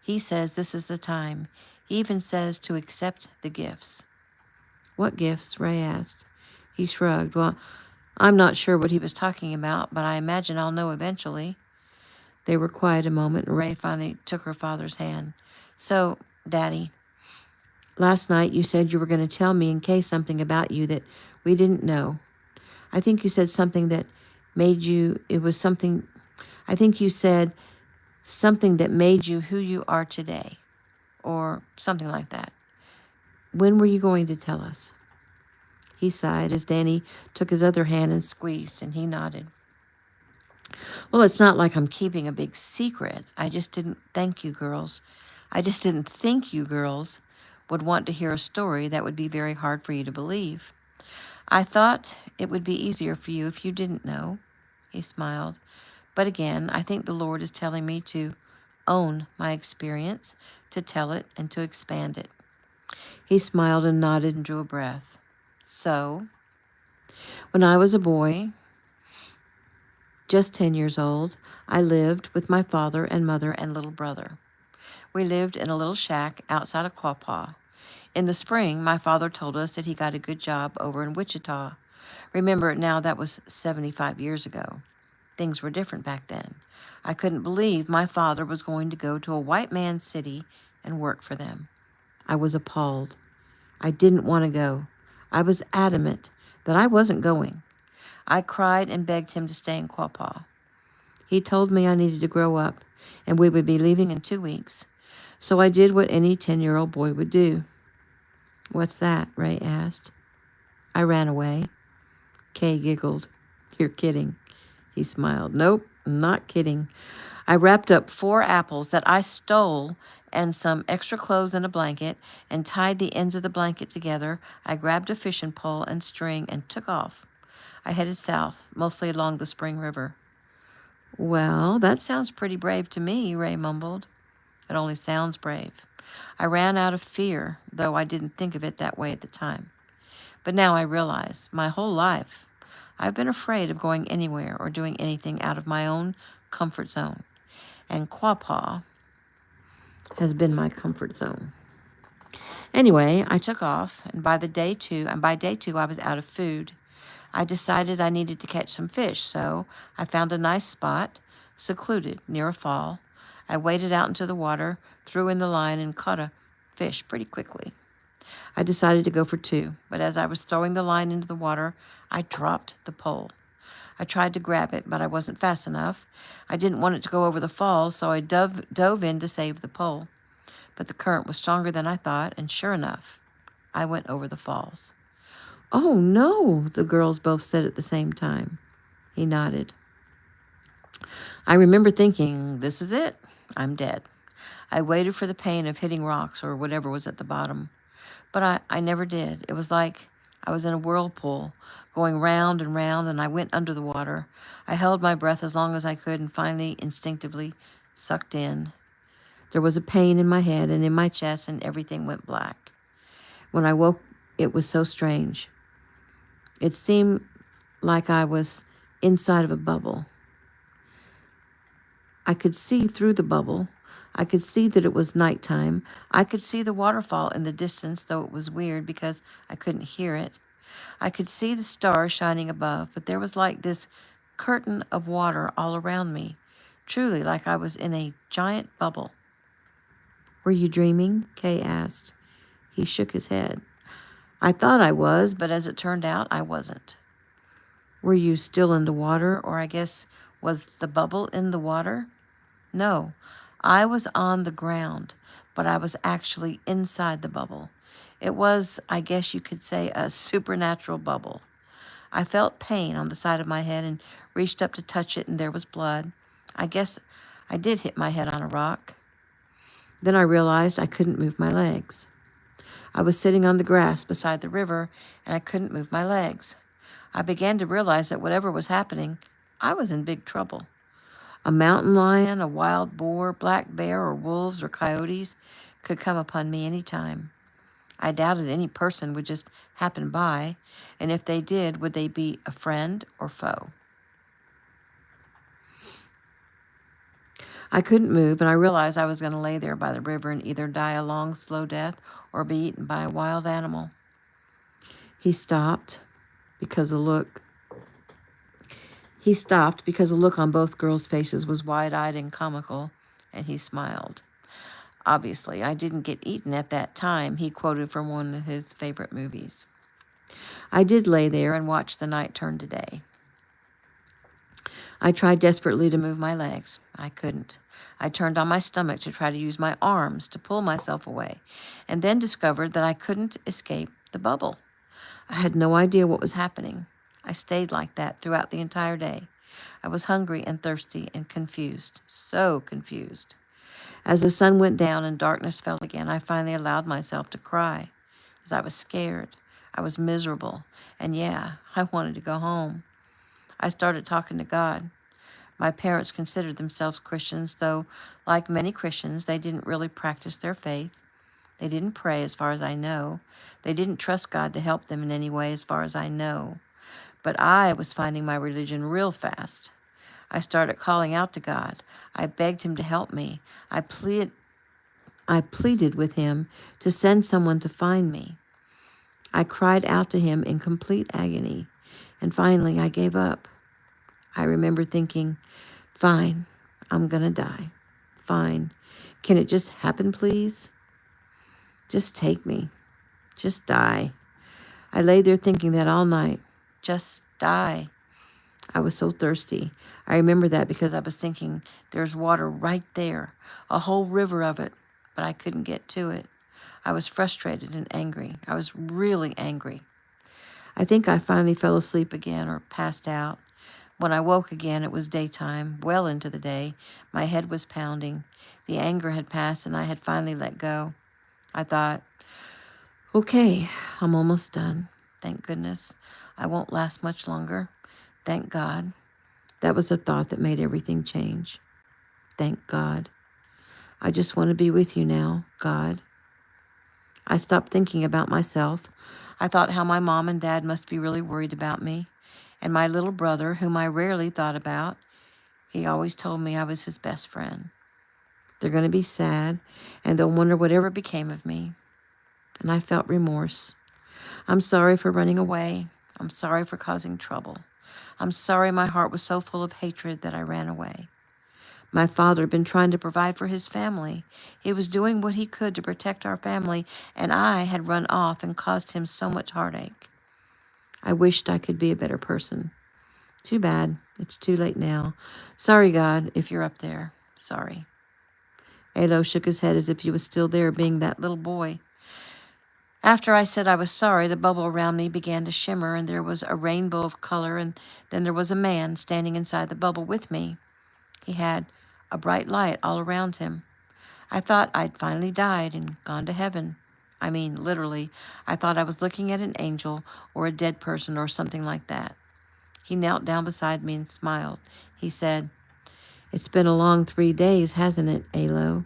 He says this is the time. He even says to accept the gifts. What gifts? Ray asked. He shrugged. Well, I'm not sure what he was talking about, but I imagine I'll know eventually. They were quiet a moment, and Ray finally took her father's hand. So, Daddy, last night you said you were going to tell me and Kay something about you that we didn't know. I think you said something that made you, I think you said something that made you who you are today, or something like that. When were you going to tell us? He sighed as Danny took his other hand and squeezed, and he nodded. Well, it's not like I'm keeping a big secret. I just didn't think you girls would want to hear a story that would be very hard for you to believe. I thought it would be easier for you if you didn't know. He smiled. But again, I think the Lord is telling me to own my experience, to tell it, and to expand it. He smiled and nodded and drew a breath. So, when I was a boy, just 10 years old, I lived with my father and mother and little brother. We lived in a little shack outside of Quapaw. In the spring, my father told us that he got a good job over in Wichita. Remember, now that was 75 years ago. Things were different back then. I couldn't believe my father was going to go to a white man's city and work for them. I was appalled. I didn't want to go. I was adamant that I wasn't going. I cried and begged him to stay in Quapaw. He told me I needed to grow up, and we would be leaving in 2 weeks. So I did what any 10-year-old boy would do. What's that? Ray asked. I ran away. Kay giggled. You're kidding. He smiled. Nope, I'm not kidding. I wrapped up 4 apples that I stole and some extra clothes in a blanket and tied the ends of the blanket together. I grabbed a fishing pole and string and took off. I headed south, mostly along the Spring River. Well, that sounds pretty brave to me, Ray mumbled. It only sounds brave. I ran out of fear, though I didn't think of it that way at the time. But now I realize, my whole life, I've been afraid of going anywhere or doing anything out of my own comfort zone. And Quapaw has been my comfort zone. Anyway, I took off, and by day two, I was out of food. I decided I needed to catch some fish, so I found a nice spot, secluded, near a fall. I waded out into the water, threw in the line, and caught a fish pretty quickly. I decided to go for 2, but as I was throwing the line into the water, I dropped the pole. I tried to grab it, but I wasn't fast enough. I didn't want it to go over the falls, so I dove in to save the pole. But the current was stronger than I thought, and sure enough, I went over the falls. Oh, no, the girls both said at the same time. He nodded. I remember thinking, this is it. I'm dead. I waited for the pain of hitting rocks or whatever was at the bottom. But I never did. It was like I was in a whirlpool, going round and round, and I went under the water. I held my breath as long as I could and finally, instinctively, sucked in. There was a pain in my head and in my chest, and everything went black. When I woke, it was so strange. It seemed like I was inside of a bubble. I could see through the bubble. I could see that it was nighttime. I could see the waterfall in the distance, though it was weird because I couldn't hear it. I could see the stars shining above, but there was like this curtain of water all around me, truly like I was in a giant bubble. Were you dreaming? Kay asked. He shook his head. I thought I was, but as it turned out, I wasn't. Were you still in the water, or I guess was the bubble in the water? No, I was on the ground, but I was actually inside the bubble. It was, I guess you could say, a supernatural bubble. I felt pain on the side of my head and reached up to touch it, and there was blood. I guess I did hit my head on a rock. Then I realized I couldn't move my legs. I was sitting on the grass beside the river, and I couldn't move my legs. I began to realize that whatever was happening, I was in big trouble. A mountain lion, a wild boar, black bear, or wolves or coyotes could come upon me any time. I doubted any person would just happen by, and if they did, would they be a friend or foe? I couldn't move, and I realized I was going to lay there by the river and either die a long, slow death or be eaten by a wild animal. He stopped because the look on both girls' faces was wide-eyed and comical, and he smiled. Obviously, I didn't get eaten at that time, he quoted from one of his favorite movies. I did lay there and watch the night turn to day. I tried desperately to move my legs. I couldn't. I turned on my stomach to try to use my arms to pull myself away, and then discovered that I couldn't escape the bubble. I had no idea what was happening. I stayed like that throughout the entire day. I was hungry and thirsty and confused, so confused. As the sun went down and darkness fell again, I finally allowed myself to cry, as I was scared. I was miserable, and yeah, I wanted to go home. I started talking to God. My parents considered themselves Christians, though, like many Christians, they didn't really practice their faith. They didn't pray, as far as I know. They didn't trust God to help them in any way, as far as I know. But I was finding my religion real fast. I started calling out to God. I begged him to help me. I pleaded with him to send someone to find me. I cried out to him in complete agony, and finally I gave up. I remember thinking, fine, I'm gonna die. Fine. Can it just happen, please? Just take me. Just die. I lay there thinking that all night. Just die. I was so thirsty. I remember that because I was thinking there's water right there, a whole river of it, but I couldn't get to it. I was frustrated and angry. I was really angry. I think I finally fell asleep again or passed out. When I woke again, it was daytime, well into the day. My head was pounding. The anger had passed, and I had finally let go. I thought, okay, I'm almost done. Thank goodness. I won't last much longer. Thank God. That was a thought that made everything change. Thank God. I just want to be with you now, God. I stopped thinking about myself. I thought how my mom and dad must be really worried about me. And my little brother, whom I rarely thought about, he always told me I was his best friend. They're going to be sad, and they'll wonder whatever became of me. And I felt remorse. I'm sorry for running away. I'm sorry for causing trouble. I'm sorry my heart was so full of hatred that I ran away. My father had been trying to provide for his family. He was doing what he could to protect our family, and I had run off and caused him so much heartache. I wished I could be a better person. Too bad. It's too late now. Sorry, God, if you're up there. Sorry. Alo shook his head as if he was still there, being that little boy. After I said I was sorry, the bubble around me began to shimmer, and there was a rainbow of color, and then there was a man standing inside the bubble with me. He had a bright light all around him. I thought I'd finally died and gone to heaven. I mean, literally, I thought I was looking at an angel or a dead person or something like that. He knelt down beside me and smiled. He said, "It's been a long 3 days, hasn't it, Alo?"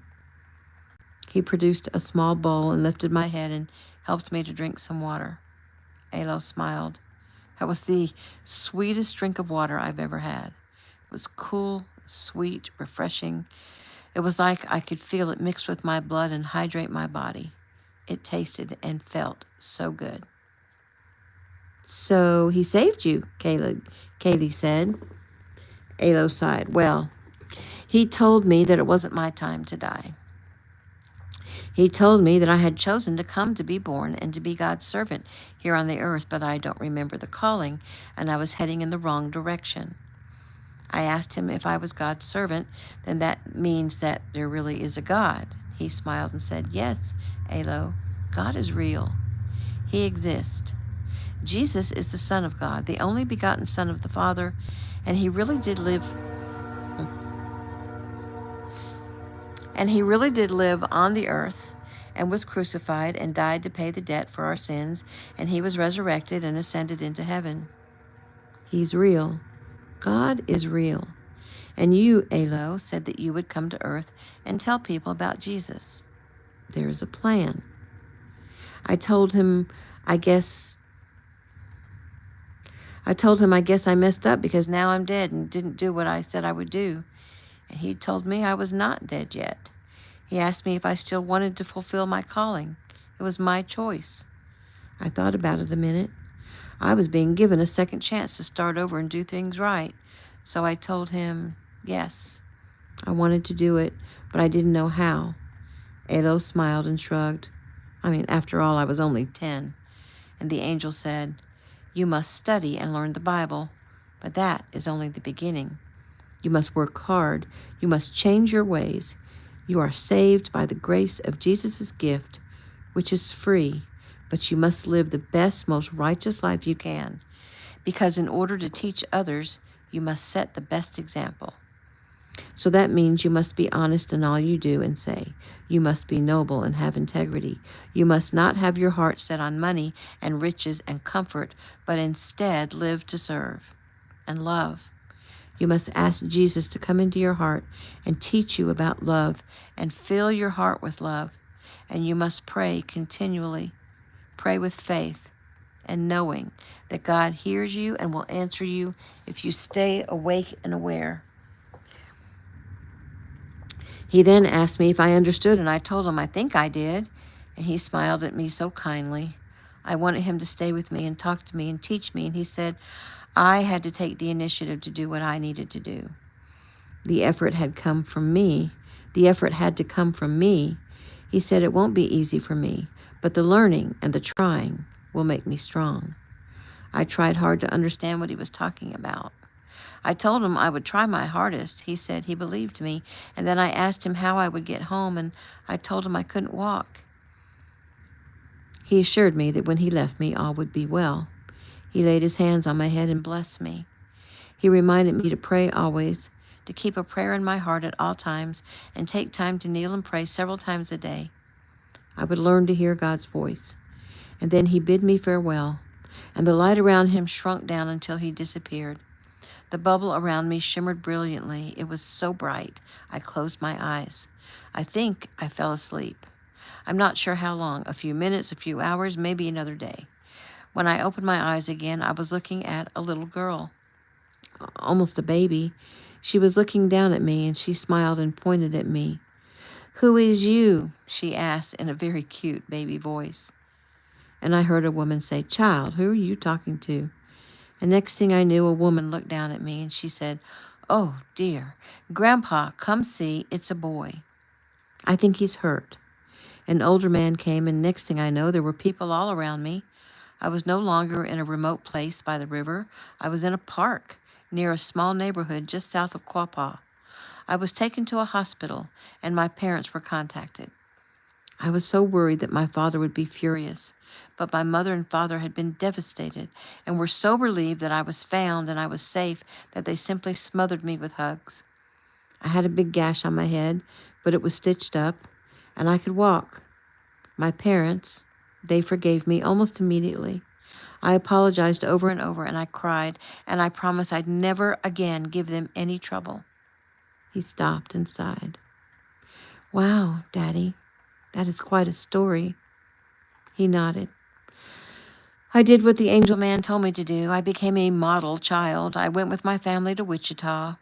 He produced a small bowl and lifted my head and helped me to drink some water. Alo smiled. That was the sweetest drink of water I've ever had. It was cool, sweet, refreshing. It was like I could feel it mix with my blood and hydrate my body. It tasted and felt so good. "So he saved you," Kaylee said. Alo sighed. "Well, he told me that it wasn't my time to die. He told me that I had chosen to come to be born and to be God's servant here on the earth, but I don't remember the calling, and I was heading in the wrong direction. I asked him if I was God's servant, then that means that there really is a God. He smiled and said, "Yes, Alo, God is real. He exists. Jesus is the Son of God, the only begotten Son of the Father, and he really did live on the earth and was crucified and died to pay the debt for our sins, and he was resurrected and ascended into heaven. He's real. God is real. And you, Alo, said that you would come to Earth and tell people about Jesus. There is a plan. I told him, I guess I messed up because now I'm dead and didn't do what I said I would do. And he told me I was not dead yet. He asked me if I still wanted to fulfill my calling. It was my choice. I thought about it a minute. I was being given a second chance to start over and do things right. So I told him, yes, I wanted to do it, but I didn't know how. Alo smiled and shrugged. After all, I was only 10. And the angel said, you must study and learn the Bible, but that is only the beginning. You must work hard. You must change your ways. You are saved by the grace of Jesus' gift, which is free, but you must live the best, most righteous life you can, because in order to teach others, you must set the best example. So that means you must be honest in all you do and say. You must be noble and have integrity. You must not have your heart set on money and riches and comfort, but instead live to serve and love. You must ask Jesus to come into your heart and teach you about love and fill your heart with love. And you must pray continually. Pray with faith and knowing that God hears you and will answer you if you stay awake and aware. He then asked me if I understood, and I told him I think I did, and he smiled at me so kindly. I wanted him to stay with me and talk to me and teach me, and he said I had to take the initiative to do what I needed to do. The effort had come from me. The effort had to come from me. He said it won't be easy for me, but the learning and the trying will make me strong. I tried hard to understand what he was talking about. I told him I would try my hardest. He said he believed me, and then I asked him how I would get home, and I told him I couldn't walk. He assured me that when he left me, all would be well. He laid his hands on my head and blessed me. He reminded me to pray always, to keep a prayer in my heart at all times, and take time to kneel and pray several times a day. I would learn to hear God's voice. And then he bid me farewell, and the light around him shrunk down until he disappeared. The bubble around me shimmered brilliantly. It was so bright, I closed my eyes. I think I fell asleep. I'm not sure how long, a few minutes, a few hours, maybe another day. When I opened my eyes again, I was looking at a little girl, almost a baby. She was looking down at me, and she smiled and pointed at me. "Who is you?" she asked in a very cute baby voice. And I heard a woman say, "Child, who are you talking to?" And next thing I knew, a woman looked down at me and she said, "Oh, dear, Grandpa, come see, it's a boy. I think he's hurt." An older man came, and next thing I know, there were people all around me. I was no longer in a remote place by the river. I was in a park near a small neighborhood just south of Quapaw. I was taken to a hospital, and my parents were contacted. I was so worried that my father would be furious, but my mother and father had been devastated and were so relieved that I was found and I was safe that they simply smothered me with hugs. I had a big gash on my head, but it was stitched up, and I could walk. My parents, they forgave me almost immediately. I apologized over and over, and I cried, and I promised I'd never again give them any trouble. He stopped and sighed. "Wow, Daddy, that is quite a story." He nodded. I did what the angel man told me to do. I became a model child. I went with my family to Wichita.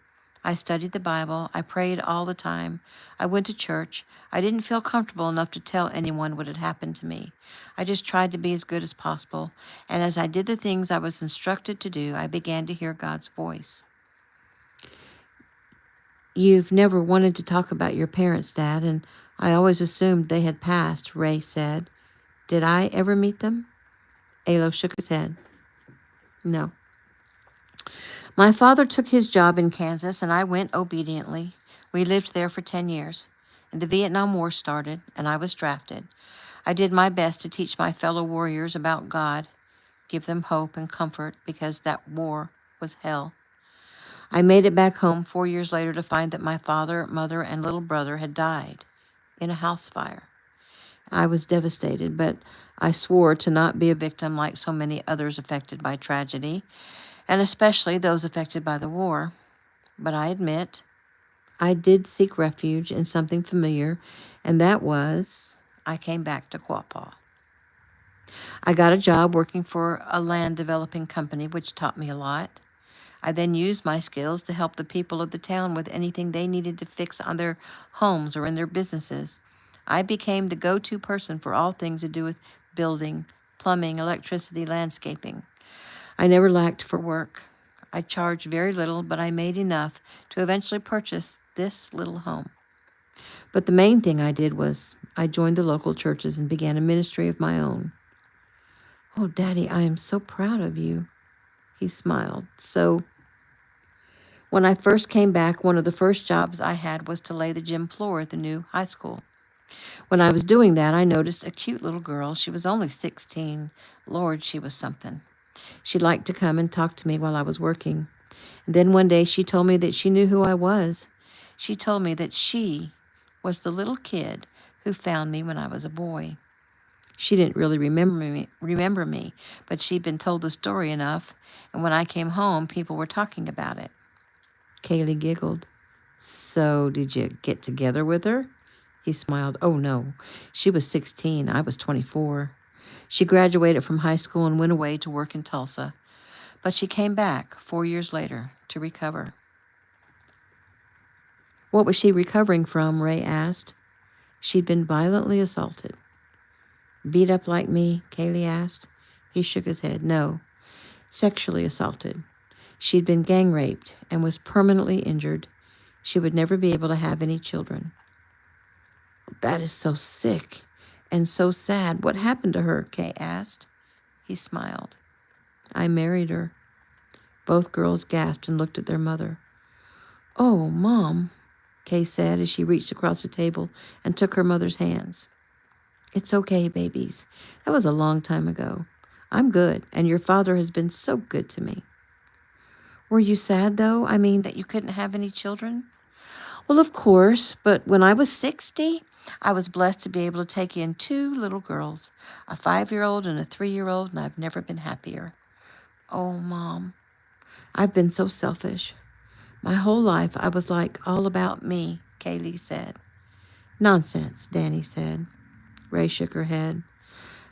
I studied the Bible. I prayed all the time. I went to church. I didn't feel comfortable enough to tell anyone what had happened to me. I just tried to be as good as possible. And as I did the things I was instructed to do, I began to hear God's voice. "You've never wanted to talk about your parents, Dad, and I always assumed they had passed," Ray said. "Did I ever meet them?" Alo shook his head. "No. My father took his job in Kansas, and I went obediently. We lived there for 10 years. And the Vietnam War started, and I was drafted. I did my best to teach my fellow warriors about God, give them hope and comfort, because that war was hell. I made it back home 4 years later to find that my father, mother, and little brother had died in a house fire. I was devastated, but I swore to not be a victim like so many others affected by tragedy. and especially those affected by the war. But I admit, I did seek refuge in something familiar, and that was I came back to Quapaw. I got a job working for a land developing company, which taught me a lot. I then used my skills to help the people of the town with anything they needed to fix on their homes or in their businesses. I became the go-to person for all things to do with building, plumbing, electricity, landscaping. I never lacked for work. I charged very little, but I made enough to eventually purchase this little home. But the main thing I did was I joined the local churches and began a ministry of my own. Oh, Daddy, I am so proud of you. He smiled. So, when I first came back, one of the first jobs I had was to lay the gym floor at the new high school. When I was doing that, I noticed a cute little girl. She was only 16. Lord, she was something. She liked to come and talk to me while I was working. And then one day she told me that she knew who I was. She told me that she was the little kid who found me when I was a boy. She didn't really remember me, but she'd been told the story enough, and when I came home, people were talking about it. Cali giggled. So, did you get together with her? He smiled. Oh, no. She was 16. I was 24. She graduated from high school and went away to work in Tulsa. But she came back 4 years later to recover. What was she recovering from? Ray asked. She'd been violently assaulted. Beat up like me? Cali asked. He shook his head. No. Sexually assaulted. She'd been gang raped and was permanently injured. She would never be able to have any children. That is so sick and so sad. What happened to her? Kay asked. He smiled. I married her. Both girls gasped and looked at their mother. Oh, Mom, Kay said as she reached across the table and took her mother's hands. It's okay, babies. That was a long time ago. I'm good, and your father has been so good to me. Were you sad, though? I mean, that you couldn't have any children? Well, of course, but when I was 60, I was blessed to be able to take in 2 little girls, a 5-year-old and a 3-year-old, and I've never been happier. Oh, Mom, I've been so selfish. My whole life I was like all about me, Kaylee said. Nonsense, Danny said. Ray shook her head.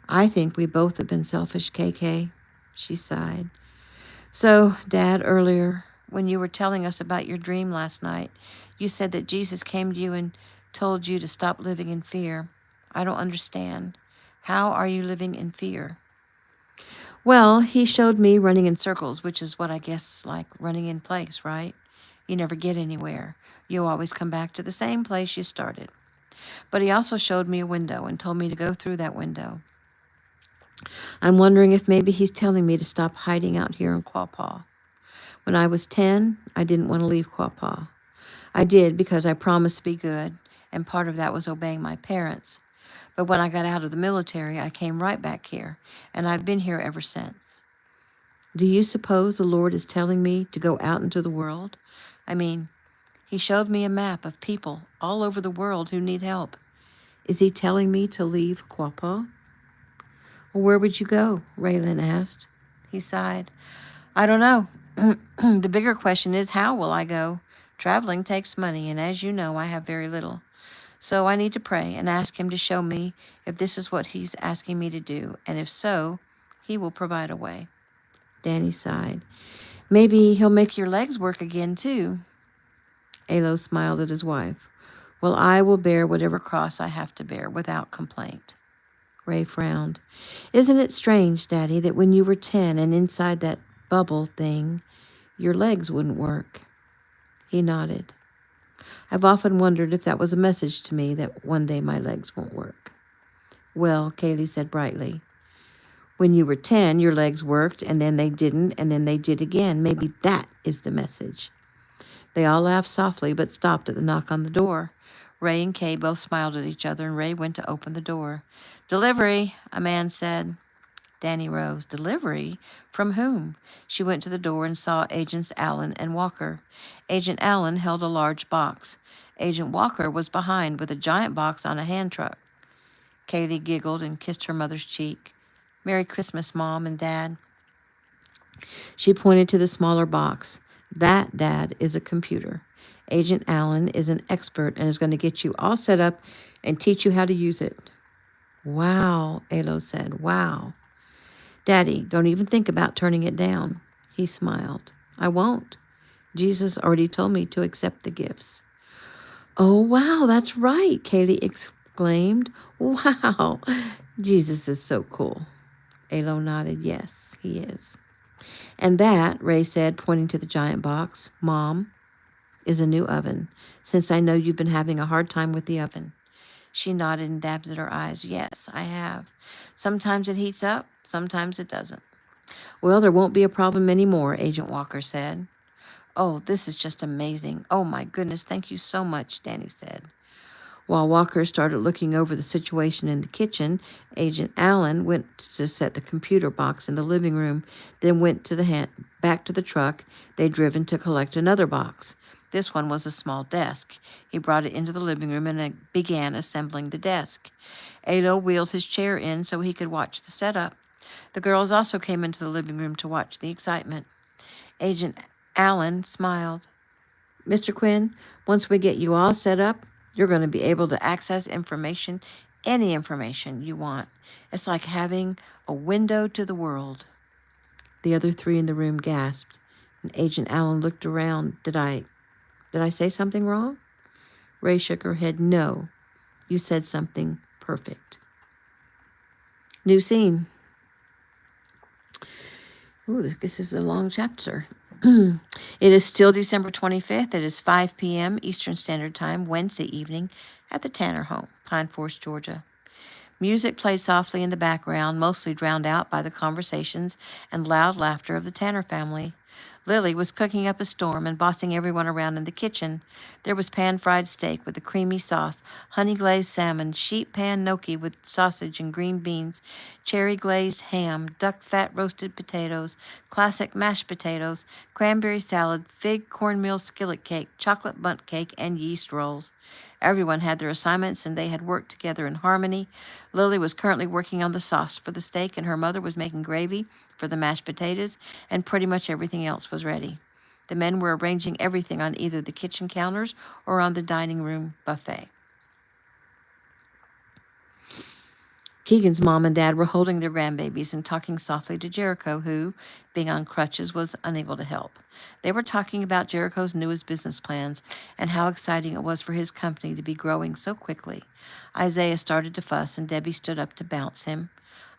I think we both have been selfish, KK, she sighed. So, Dad, earlier, when you were telling us about your dream last night, you said that Jesus came to you and told you to stop living in fear. I don't understand. How are you living in fear? Well, he showed me running in circles, which is what I guess like running in place, right? You never get anywhere. You always come back to the same place you started. But he also showed me a window and told me to go through that window. I'm wondering if maybe he's telling me to stop hiding out here in Quapaw. When I was 10, I didn't want to leave Quapaw. I did because I promised to be good, and part of that was obeying my parents. But when I got out of the military, I came right back here, and I've been here ever since. Do you suppose the Lord is telling me to go out into the world? I mean, he showed me a map of people all over the world who need help. Is he telling me to leave Quapaw? Well, where would you go? Raylan asked. He sighed. I don't know. The bigger question is, how will I go? Traveling takes money, and as you know, I have very little. So I need to pray and ask him to show me if this is what he's asking me to do, and if so, he will provide a way. Danny sighed. Maybe he'll make your legs work again, too. Alo smiled at his wife. Well, I will bear whatever cross I have to bear without complaint. Ray frowned. Isn't it strange, Daddy, that when you were 10 and inside that bubble thing, your legs wouldn't work? He nodded. I've often wondered if that was a message to me that one day my legs won't work. Well, Kaylee said brightly, when you were 10, your legs worked, and then they didn't, and then they did again. Maybe that is the message. They all laughed softly, but stopped at the knock on the door. Ray and Kay both smiled at each other, and Ray went to open the door. Delivery, a man said. Danny rose. Delivery? From whom? She went to the door and saw Agents Allen and Walker. Agent Allen held a large box. Agent Walker was behind with a giant box on a hand truck. Kaylee giggled and kissed her mother's cheek. Merry Christmas, Mom and Dad. She pointed to the smaller box. That, Dad, is a computer. Agent Allen is an expert and is going to get you all set up and teach you how to use it. Wow, Alo said. Wow. Daddy, don't even think about turning it down. He smiled. I won't. Jesus already told me to accept the gifts. Oh, wow, that's right, Kaylee exclaimed. Wow, Jesus is so cool. Alo nodded. Yes, he is. And that, Ray said, pointing to the giant box, Mom, is a new oven, since I know you've been having a hard time with the oven. She nodded and dabbed at her eyes. Yes, I have. Sometimes it heats up, sometimes it doesn't. Well, there won't be a problem anymore, Agent Walker said. Oh, this is just amazing. Oh, my goodness, thank you so much, Danny said. While Walker started looking over the situation in the kitchen, Agent Allen went to set the computer box in the living room, then went to back to the truck they'd driven to collect another box. This one was a small desk. He brought it into the living room and began assembling the desk. Ado wheeled his chair in so he could watch the setup. The girls also came into the living room to watch the excitement. Agent Allen smiled. Mr. Quinn, once we get you all set up, you're going to be able to access information, any information you want. It's like having a window to the world. The other three in the room gasped, and Agent Allen looked around. Did I say something wrong? Ray shook her head. No, you said something perfect. New scene. Ooh, this is a long chapter. It is still December 25th. It is 5 p.m. Eastern Standard Time, Wednesday evening, at the Tanner home, Pine Forest, Georgia. Music played softly in the background, mostly drowned out by the conversations and loud laughter of the Tanner family. Lily was cooking up a storm and bossing everyone around in the kitchen. There was pan-fried steak with a creamy sauce, honey-glazed salmon, sheep pan gnocchi with sausage and green beans, cherry-glazed ham, duck fat roasted potatoes, classic mashed potatoes, cranberry salad, fig cornmeal skillet cake, chocolate bundt cake, and yeast rolls. Everyone had their assignments, and they had worked together in harmony. Lily was currently working on the sauce for the steak, and her mother was making gravy for the mashed potatoes, and pretty much everything else was ready. The men were arranging everything on either the kitchen counters or on the dining room buffet. Keegan's mom and dad were holding their grandbabies and talking softly to Jericho, who, being on crutches, was unable to help. They were talking about Jericho's newest business plans and how exciting it was for his company to be growing so quickly. Isaiah started to fuss, and Debbie stood up to bounce him.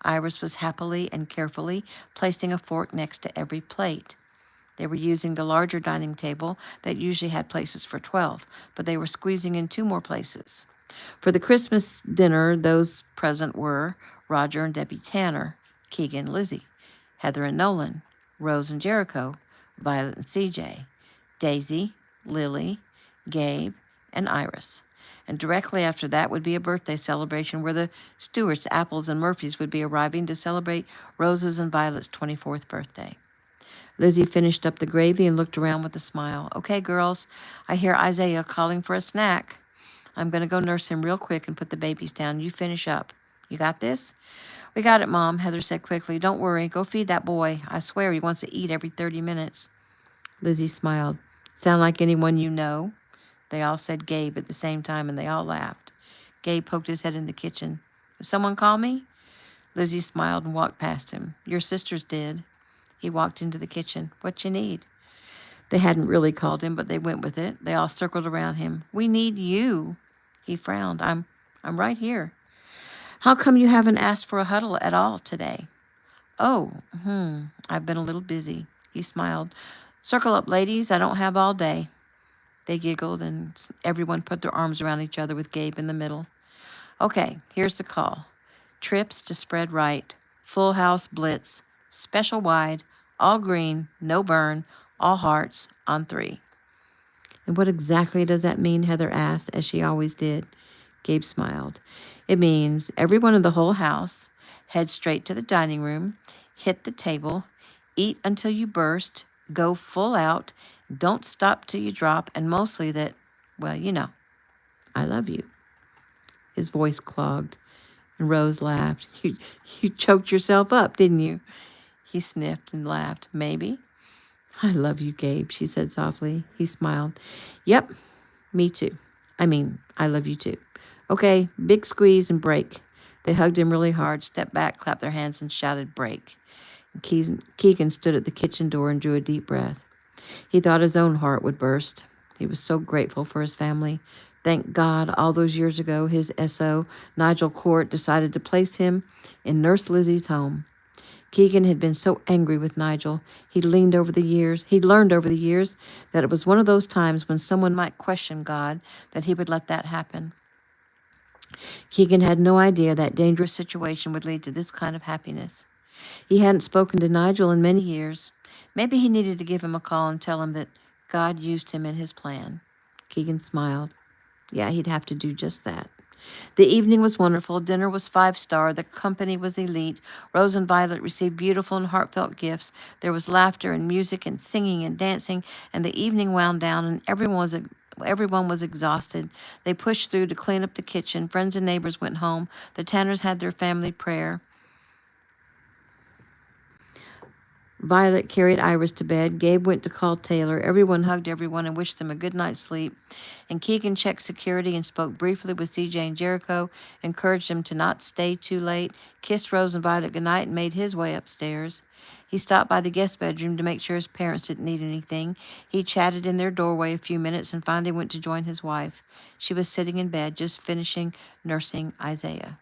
Iris was happily and carefully placing a fork next to every plate. They were using the larger dining table that usually had places for 12, but they were squeezing in 2 more places. For the Christmas dinner, those present were Roger and Debbie Tanner, Keegan and Lizzie, Heather and Nolan, Rose and Jericho, Violet and CJ, Daisy, Lily, Gabe, and Iris. And directly after that would be a birthday celebration where the Stewarts, Apples, and Murphys would be arriving to celebrate Rose's and Violet's 24th birthday. Lizzie finished up the gravy and looked around with a smile. Okay, girls, I hear Isaiah calling for a snack. I'm going to go nurse him real quick and put the babies down. You finish up. You got this? We got it, Mom, Heather said quickly. Don't worry. Go feed that boy. I swear he wants to eat every 30 minutes. Lizzie smiled. Sound like anyone you know? They all said Gabe at the same time, and they all laughed. Gabe poked his head in the kitchen. Did someone call me? Lizzie smiled and walked past him. Your sisters did. He walked into the kitchen. What you need? They hadn't really called him, but they went with it. They all circled around him. We need you. He frowned. I'm right here. How come you haven't asked for a huddle at all today? Oh, I've been a little busy. He smiled. Circle up, ladies. I don't have all day. They giggled, and everyone put their arms around each other with Gabe in the middle. Okay, here's the call. Trips to spread right. Full house blitz. Special wide. All green. No burn. All hearts on 3. And what exactly does that mean? Heather asked, as she always did. Gabe smiled. It means everyone in the whole house, head straight to the dining room, hit the table, eat until you burst, go full out, don't stop till you drop, and mostly that, well, you know, I love you. His voice clogged, and Rose laughed. You choked yourself up, didn't you? He sniffed and laughed. Maybe. I love you, Gabe, she said softly. He smiled. Yep, me too. I love you too. Okay, big squeeze and break. They hugged him really hard, stepped back, clapped their hands, and shouted, break. Keegan stood at the kitchen door and drew a deep breath. He thought his own heart would burst. He was so grateful for his family. Thank God, all those years ago, his SO, Nigel Court, decided to place him in Nurse Lizzie's home. Keegan had been so angry with Nigel. He'd learned over the years that it was one of those times when someone might question God that he would let that happen. Keegan had no idea that dangerous situation would lead to this kind of happiness. He hadn't spoken to Nigel in many years. Maybe he needed to give him a call and tell him that God used him in his plan. Keegan smiled. Yeah, he'd have to do just that. The evening was wonderful. Dinner was 5-star. The company was elite. Rose and Violet received beautiful and heartfelt gifts. There was laughter and music and singing and dancing, and the evening wound down, and everyone was exhausted. They pushed through to clean up the kitchen. Friends and neighbors went home. The Tanners had their family prayer. Violet carried Iris to bed. Gabe went to call Taylor. Everyone hugged everyone and wished them a good night's sleep. And Keegan checked security and spoke briefly with CJ and Jericho, encouraged them to not stay too late, kissed Rose and Violet goodnight, and made his way upstairs. He stopped by the guest bedroom to make sure his parents didn't need anything. He chatted in their doorway a few minutes and finally went to join his wife. She was sitting in bed, just finishing nursing Isaiah.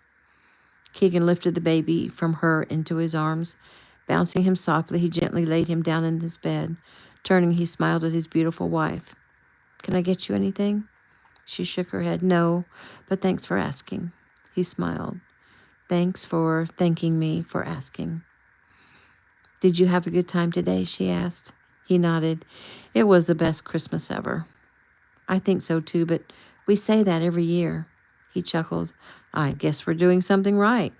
Keegan lifted the baby from her into his arms. Bouncing him softly, he gently laid him down in his bed. Turning, he smiled at his beautiful wife. Can I get you anything? She shook her head. No, but thanks for asking. He smiled. Thanks for thanking me for asking. Did you have a good time today? She asked. He nodded. It was the best Christmas ever. I think so too, but we say that every year. He chuckled. I guess we're doing something right.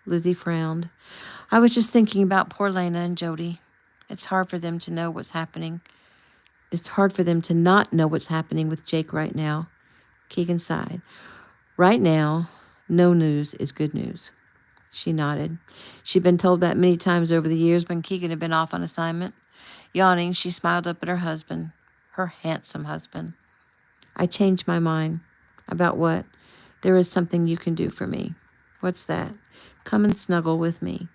Lizzie frowned. I was just thinking about poor Lena and Jody. It's hard for them to know what's happening. It's hard for them to not know what's happening with Jake right now. Keegan sighed. Right now, no news is good news. She nodded. She'd been told that many times over the years when Keegan had been off on assignment. Yawning, she smiled up at her husband, her handsome husband. I changed my mind. About what? There is something you can do for me. What's that? Come and snuggle with me.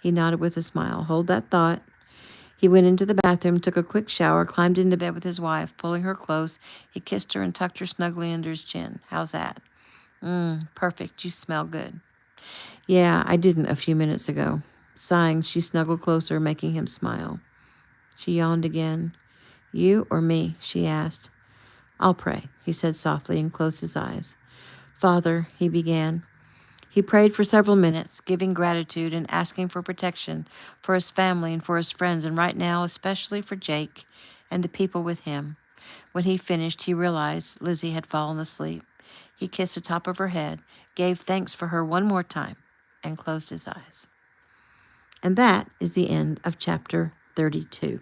He nodded with a smile. Hold that thought. He went into the bathroom, took a quick shower, climbed into bed with his wife. Pulling her close, he kissed her and tucked her snugly under his chin. How's that? Perfect. You smell good. Yeah, I didn't a few minutes ago. Sighing, she snuggled closer, making him smile. She yawned again. You or me? She asked. I'll pray, he said softly and closed his eyes. Father, he began. He prayed for several minutes, giving gratitude and asking for protection for his family and for his friends, and right now, especially for Jake and the people with him. When he finished, he realized Lizzie had fallen asleep. He kissed the top of her head, gave thanks for her one more time, and closed his eyes. And that is the end of chapter 32.